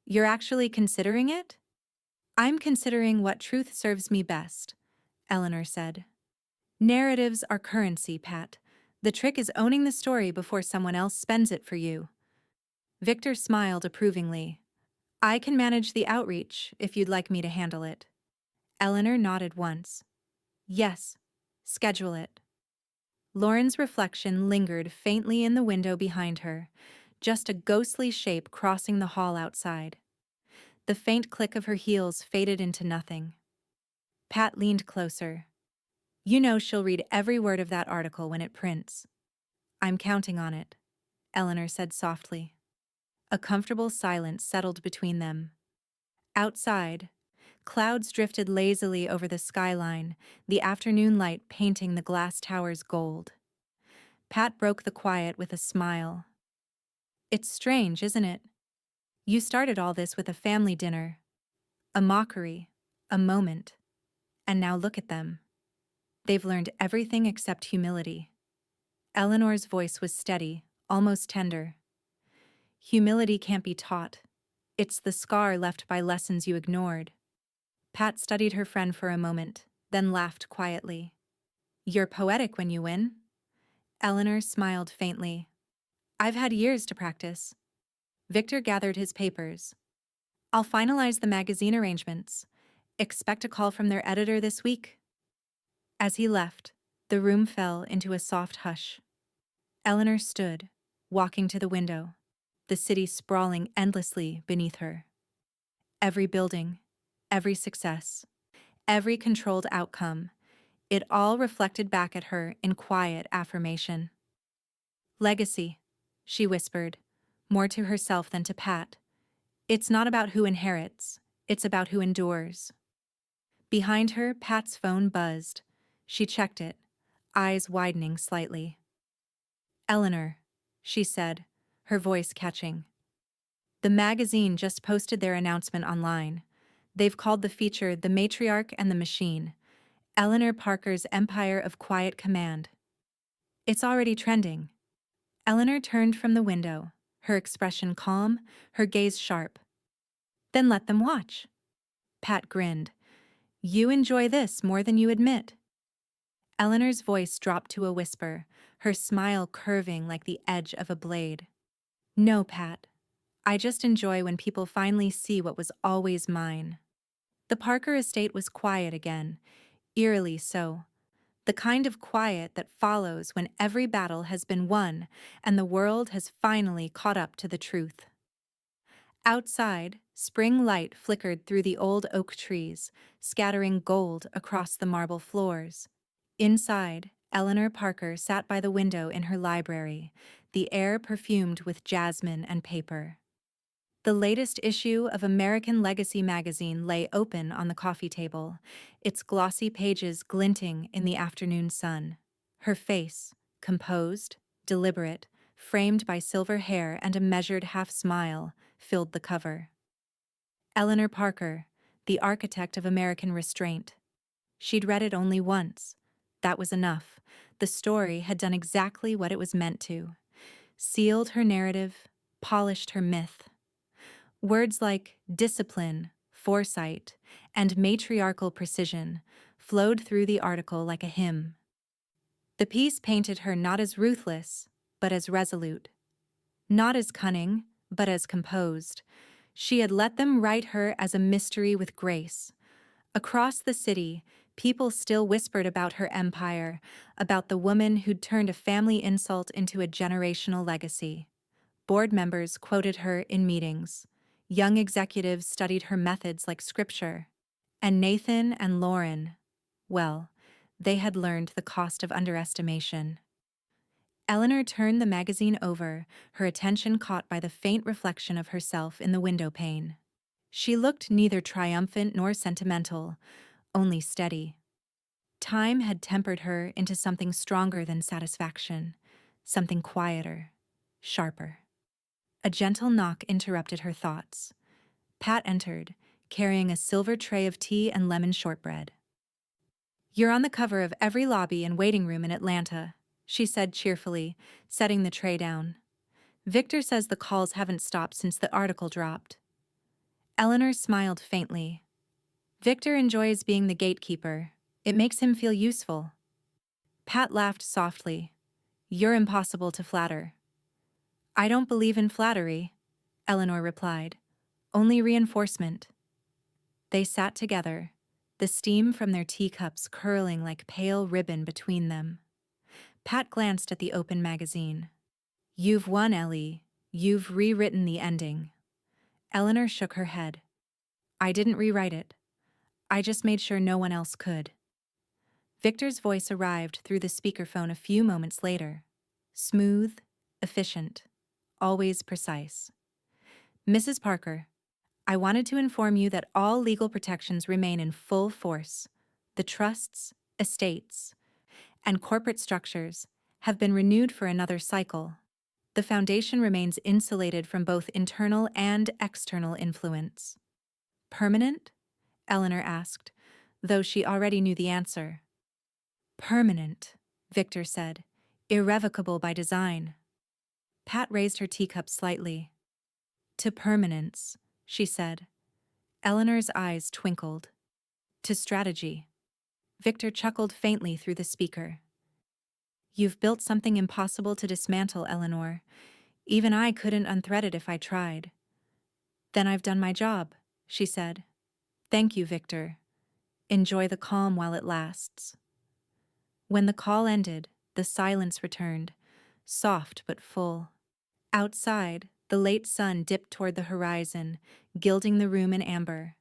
"You're actually considering it?" "I'm considering what truth serves me best," Eleanor said. "Narratives are currency, Pat. The trick is owning the story before someone else spends it for you." Victor smiled approvingly. I can manage the outreach if you'd like me to handle it. Eleanor nodded once. Yes. Schedule it. Lauren's reflection lingered faintly in the window behind her, just a ghostly shape crossing the hall outside. The faint click of her heels faded into nothing. Pat leaned closer. You know she'll read every word of that article when it prints. I'm counting on it, Eleanor said softly. A comfortable silence settled between them. Outside, clouds drifted lazily over the skyline, the afternoon light painting the glass towers gold. Pat broke the quiet with a smile. It's strange, isn't it? You started all this with a family dinner. A mockery. A moment. And now look at them. They've learned everything except humility. Eleanor's voice was steady, almost tender. Humility can't be taught. It's the scar left by lessons you ignored. Pat studied her friend for a moment, then laughed quietly. You're poetic when you win. Eleanor smiled faintly. I've had years to practice. Victor gathered his papers. I'll finalize the magazine arrangements. Expect a call from their editor this week. As he left, the room fell into a soft hush. Eleanor stood, walking to the window, the city sprawling endlessly beneath her. Every building, every success, every controlled outcome, it all reflected back at her in quiet affirmation. Legacy, she whispered, more to herself than to Pat. It's not about who inherits, it's about who endures. Behind her, Pat's phone buzzed. She checked it, eyes widening slightly. Eleanor, she said, her voice catching. The magazine just posted their announcement online. They've called the feature The Matriarch and the Machine, Eleanor Parker's Empire of Quiet Command. It's already trending. Eleanor turned from the window, her expression calm, her gaze sharp. Then let them watch. Pat grinned. You enjoy this more than you admit. Eleanor's voice dropped to a whisper, her smile curving like the edge of a blade. No, Pat. I just enjoy when people finally see what was always mine. The Parker estate was quiet again, eerily so. The kind of quiet that follows when every battle has been won and the world has finally caught up to the truth. Outside, spring light flickered through the old oak trees, scattering gold across the marble floors. Inside, Eleanor Parker sat by the window in her library, the air perfumed with jasmine and paper. The latest issue of American Legacy magazine lay open on the coffee table, its glossy pages glinting in the afternoon sun. Her face, composed, deliberate, framed by silver hair and a measured half-smile, filled the cover. Eleanor Parker, the architect of American restraint. She'd read it only once. That was enough. The story had done exactly what it was meant to. Sealed her narrative, polished her myth. Words like discipline, foresight, and matriarchal precision flowed through the article like a hymn. The piece painted her not as ruthless, but as resolute. Not as cunning, but as composed. She had let them write her as a mystery with grace. Across the city, people still whispered about her empire, about the woman who'd turned a family insult into a generational legacy. Board members quoted her in meetings. Young executives studied her methods like scripture. And Nathan and Lauren, well, they had learned the cost of underestimation. Eleanor turned the magazine over, her attention caught by the faint reflection of herself in the window pane. She looked neither triumphant nor sentimental, only steady. Time had tempered her into something stronger than satisfaction, something quieter, sharper. A gentle knock interrupted her thoughts. Pat entered, carrying a silver tray of tea and lemon shortbread. You're on the cover of every lobby and waiting room in Atlanta, she said cheerfully, setting the tray down. Victor says the calls haven't stopped since the article dropped. Eleanor smiled faintly. Victor enjoys being the gatekeeper. It makes him feel useful. Pat laughed softly. You're impossible to flatter. I don't believe in flattery. Eleanor replied. Only reinforcement. They sat together, the steam from their teacups curling like pale ribbon between them. Pat glanced at the open magazine. You've won, Ellie. You've rewritten the ending. Eleanor shook her head. I didn't rewrite it. I just made sure no one else could. Victor's voice arrived through the speakerphone a few moments later. Smooth, efficient, always precise. Mrs. Parker, I wanted to inform you that all legal protections remain in full force. The trusts, estates, and corporate structures have been renewed for another cycle. The foundation remains insulated from both internal and external influence. Permanent? Eleanor asked, though she already knew the answer. Permanent, Victor said. Irrevocable by design. Pat raised her teacup slightly. To permanence, she said. Eleanor's eyes twinkled. To strategy. Victor chuckled faintly through the speaker. You've built something impossible to dismantle, Eleanor. Even I couldn't unthread it if I tried. Then I've done my job, she said. Thank you, Victor. Enjoy the calm while it lasts. When the call ended, the silence returned, soft but full. Outside, the late sun dipped toward the horizon, gilding the room in amber.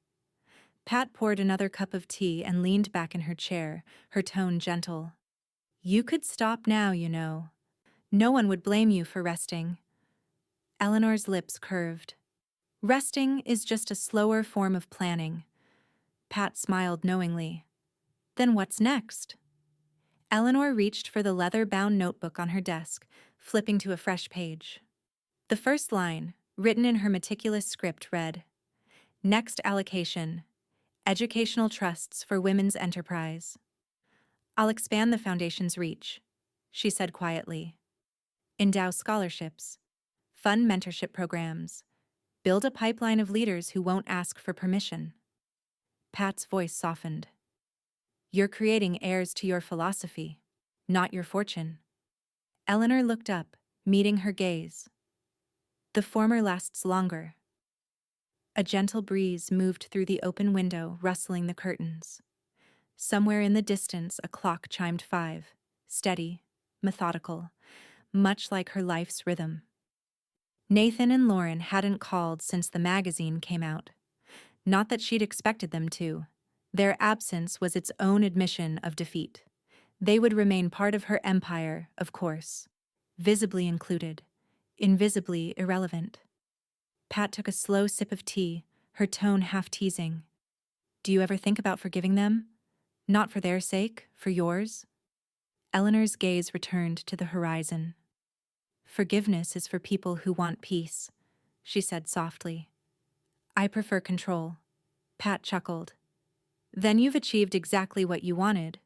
Pat poured another cup of tea and leaned back in her chair, her tone gentle. You could stop now, you know. No one would blame you for resting. Eleanor's lips curved. Resting is just a slower form of planning. Pat smiled knowingly. Then what's next? Eleanor reached for the leather-bound notebook on her desk, flipping to a fresh page. The first line, written in her meticulous script, read, Next allocation, educational trusts for women's enterprise. I'll expand the foundation's reach, she said quietly. Endow scholarships, fund mentorship programs, build a pipeline of leaders who won't ask for permission. Pat's voice softened. You're creating heirs to your philosophy, not your fortune. Eleanor looked up, meeting her gaze. The former lasts longer. A gentle breeze moved through the open window, rustling the curtains. Somewhere in the distance, a clock chimed 5, steady, methodical, much like her life's rhythm. Nathan and Lauren hadn't called since the magazine came out. Not that she'd expected them to. Their absence was its own admission of defeat. They would remain part of her empire, of course. Visibly included, invisibly irrelevant. Pat took a slow sip of tea, her tone half-teasing. Do you ever think about forgiving them? Not for their sake, for yours? Eleanor's gaze returned to the horizon. Forgiveness is for people who want peace, she said softly. I prefer control. Pat chuckled. Then you've achieved exactly what you wanted.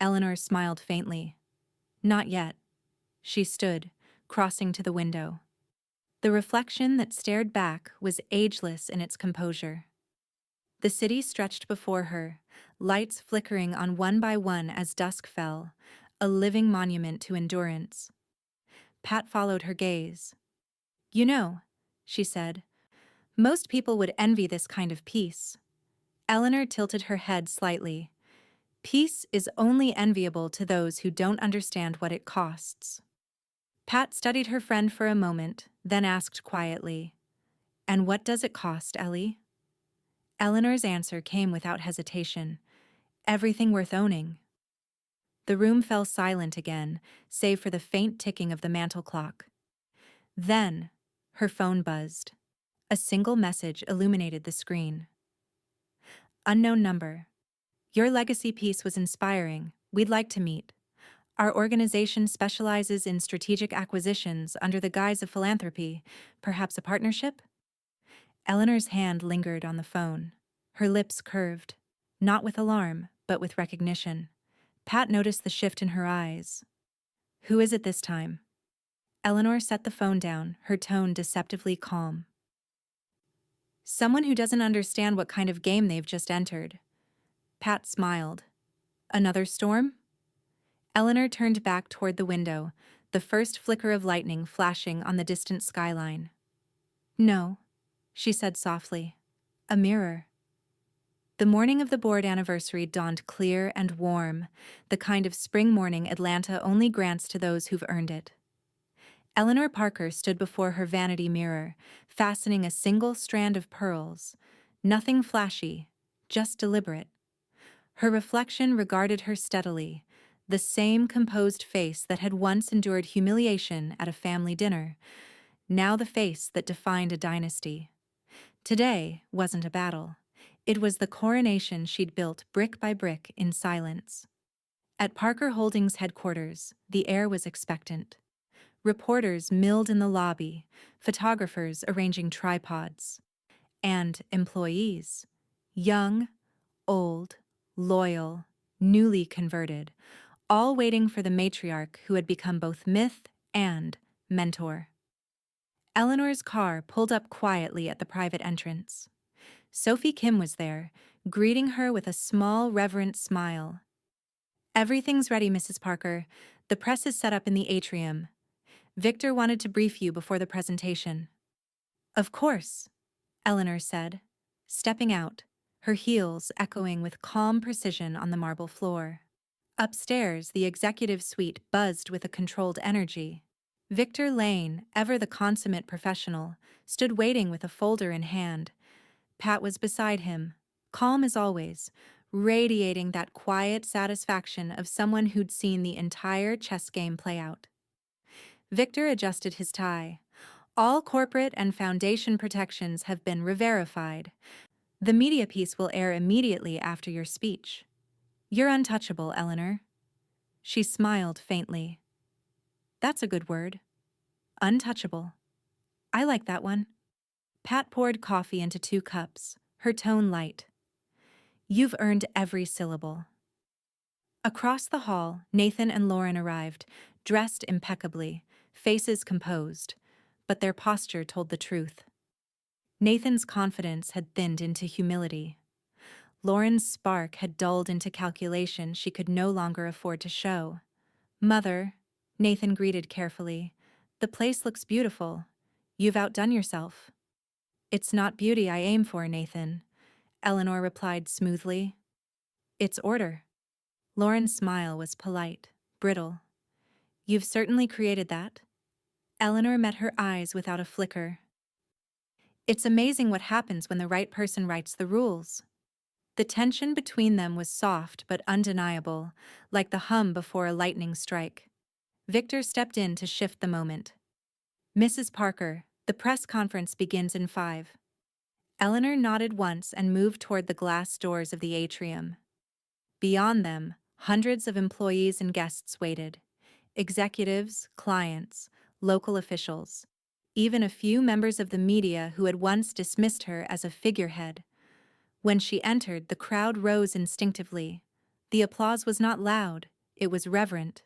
Eleanor smiled faintly. Not yet. She stood, crossing to the window. The reflection that stared back was ageless in its composure. The city stretched before her, lights flickering on one by one as dusk fell, a living monument to endurance. Pat followed her gaze. You know, she said, most people would envy this kind of peace. Eleanor tilted her head slightly. Peace is only enviable to those who don't understand what it costs. Pat studied her friend for a moment, then asked quietly, And what does it cost, Ellie? Eleanor's answer came without hesitation. Everything worth owning. The room fell silent again, save for the faint ticking of the mantel clock. Then, her phone buzzed. A single message illuminated the screen. Unknown number. Your legacy piece was inspiring. We'd like to meet. Our organization specializes in strategic acquisitions under the guise of philanthropy. Perhaps a partnership? Eleanor's hand lingered on the phone. Her lips curved. Not with alarm, but with recognition. Pat noticed the shift in her eyes. Who is it this time? Eleanor set the phone down, her tone deceptively calm. Someone who doesn't understand what kind of game they've just entered. Pat smiled. Another storm? Eleanor turned back toward the window, the first flicker of lightning flashing on the distant skyline. No, she said softly. A mirror. The morning of the board anniversary dawned clear and warm, the kind of spring morning Atlanta only grants to those who've earned it. Eleanor Parker stood before her vanity mirror, fastening a single strand of pearls. Nothing flashy, just deliberate. Her reflection regarded her steadily, the same composed face that had once endured humiliation at a family dinner, now the face that defined a dynasty. Today wasn't a battle. It was the coronation she'd built brick by brick in silence. At Parker Holdings headquarters, the air was expectant. Reporters milled in the lobby, photographers arranging tripods, and employees, young, old, loyal, newly converted, all waiting for the matriarch who had become both myth and mentor. Eleanor's car pulled up quietly at the private entrance. Sophie Kim was there, greeting her with a small, reverent smile. "Everything's ready, Mrs. Parker. The press is set up in the atrium. Victor wanted to brief you before the presentation." "Of course," Eleanor said, stepping out, her heels echoing with calm precision on the marble floor. Upstairs, the executive suite buzzed with a controlled energy. Victor Lane, ever the consummate professional, stood waiting with a folder in hand. Pat was beside him, calm as always, radiating that quiet satisfaction of someone who'd seen the entire chess game play out. Victor adjusted his tie. "All corporate and foundation protections have been re-verified. The media piece will air immediately after your speech. You're untouchable, Eleanor." She smiled faintly. "That's a good word. Untouchable. I like that one." Pat poured coffee into 2 cups, her tone light. "You've earned every syllable." Across the hall, Nathan and Lauren arrived, dressed impeccably, faces composed, but their posture told the truth. Nathan's confidence had thinned into humility. Lauren's spark had dulled into calculation she could no longer afford to show. "Mother," Nathan greeted carefully, "the place looks beautiful. You've outdone yourself." "It's not beauty I aim for, Nathan," Eleanor replied smoothly. "It's order." Lauren's smile was polite, brittle. "You've certainly created that." Eleanor met her eyes without a flicker. "It's amazing what happens when the right person writes the rules." The tension between them was soft but undeniable, like the hum before a lightning strike. Victor stepped in to shift the moment. "Mrs. Parker, the press conference begins in 5. Eleanor nodded once and moved toward the glass doors of the atrium. Beyond them, hundreds of employees and guests waited. Executives, clients, local officials, even a few members of the media who had once dismissed her as a figurehead. When she entered, the crowd rose instinctively. The applause was not loud, it was reverent.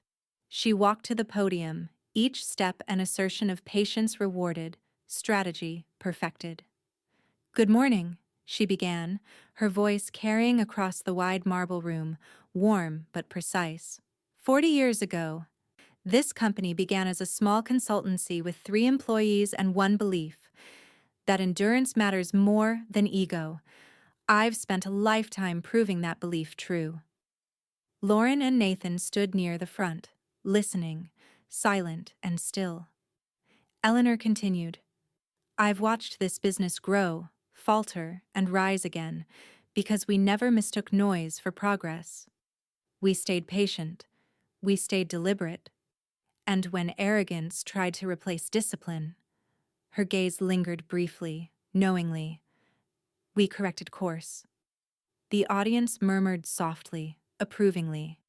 She walked to the podium, each step an assertion of patience rewarded, strategy perfected. "Good morning," she began, her voice carrying across the wide marble room, warm but precise. 40 years ago, this company began as a small consultancy with 3 employees and one belief: that endurance matters more than ego. I've spent a lifetime proving that belief true." Lauren and Nathan stood near the front, listening, silent and still. Eleanor continued, "I've watched this business grow, falter, and rise again, because we never mistook noise for progress. We stayed patient, we stayed deliberate, and when arrogance tried to replace discipline," her gaze lingered briefly, knowingly, "we corrected course." The audience murmured softly, approvingly.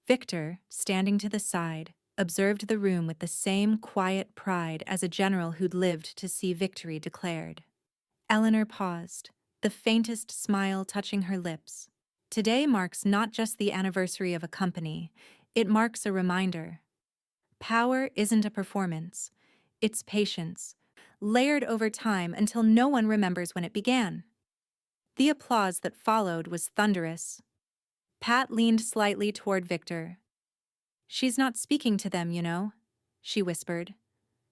Victor, standing to the side, observed the room with the same quiet pride as a general who'd lived to see victory declared. Eleanor paused, the faintest smile touching her lips. Today marks not just the anniversary of a company, it marks a reminder. Power isn't a performance, it's patience, layered over time until no one remembers when it began. The applause that followed was thunderous. Pat leaned slightly toward Victor. "She's not speaking to them, you know," she whispered.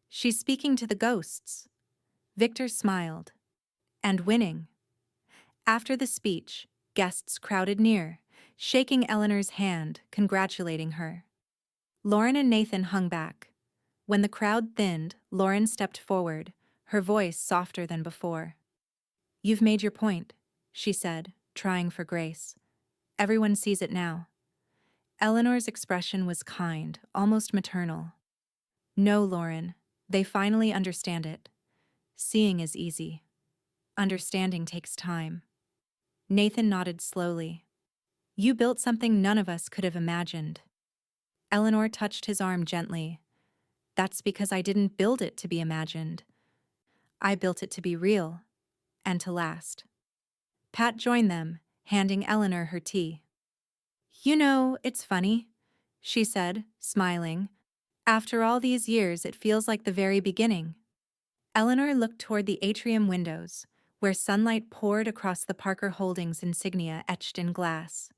"She's speaking to the ghosts." Victor smiled. And winning. After the speech, guests crowded near, shaking Eleanor's hand, congratulating her. Lauren and Nathan hung back. When the crowd thinned, Lauren stepped forward, her voice softer than before. "You've made your point," she said, trying for grace. "Everyone sees it now." Eleanor's expression was kind, almost maternal. "No, Lauren, they finally understand it. Seeing is easy. Understanding takes time." Nathan nodded slowly. "You built something none of us could have imagined." Eleanor touched his arm gently. "That's because I didn't build it to be imagined. I built it to be real, and to last." Pat joined them, handing Eleanor her tea. "You know, it's funny," she said, smiling. "After all these years, it feels like the very beginning." Eleanor looked toward the atrium windows, where sunlight poured across the Parker Holdings insignia etched in glass.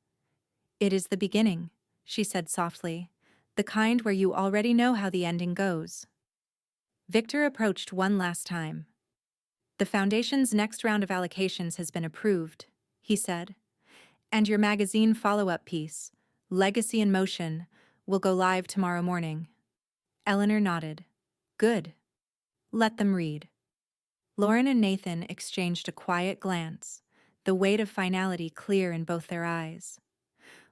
"It is the beginning," she said softly, "the kind where you already know how the ending goes." Victor approached one last time. "The Foundation's next round of allocations has been approved," he said. "And your magazine follow-up piece, Legacy in Motion, will go live tomorrow morning." Eleanor nodded. "Good. Let them read." Lauren and Nathan exchanged a quiet glance, the weight of finality clear in both their eyes.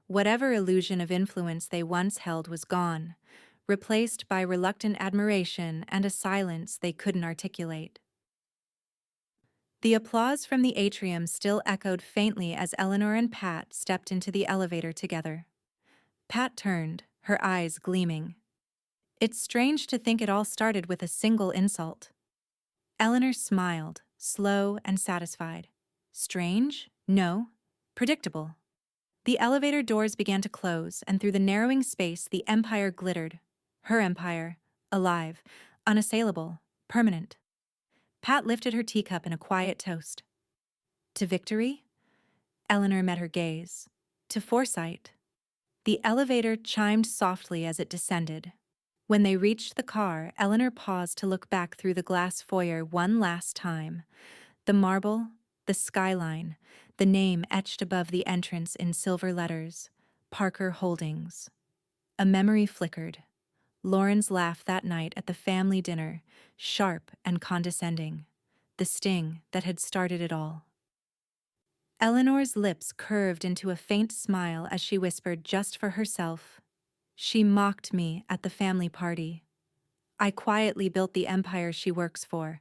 Whatever illusion of influence they once held was gone, replaced by reluctant admiration and a silence they couldn't articulate. The applause from the atrium still echoed faintly as Eleanor and Pat stepped into the elevator together. Pat turned, her eyes gleaming. "It's strange to think it all started with a single insult." Eleanor smiled, slow and satisfied. "Strange? No. Predictable." The elevator doors began to close, and through the narrowing space the Empire glittered. Her empire, alive, unassailable, permanent. Pat lifted her teacup in a quiet toast. "To victory?" Eleanor met her gaze. "To foresight." The elevator chimed softly as it descended. When they reached the car, Eleanor paused to look back through the glass foyer one last time. The marble, the skyline, the name etched above the entrance in silver letters, Parker Holdings. A memory flickered. Lauren's laugh that night at the family dinner, sharp and condescending. The sting that had started it all. Eleanor's lips curved into a faint smile as she whispered just for herself, "She mocked me at the family party. I quietly built the empire she works for,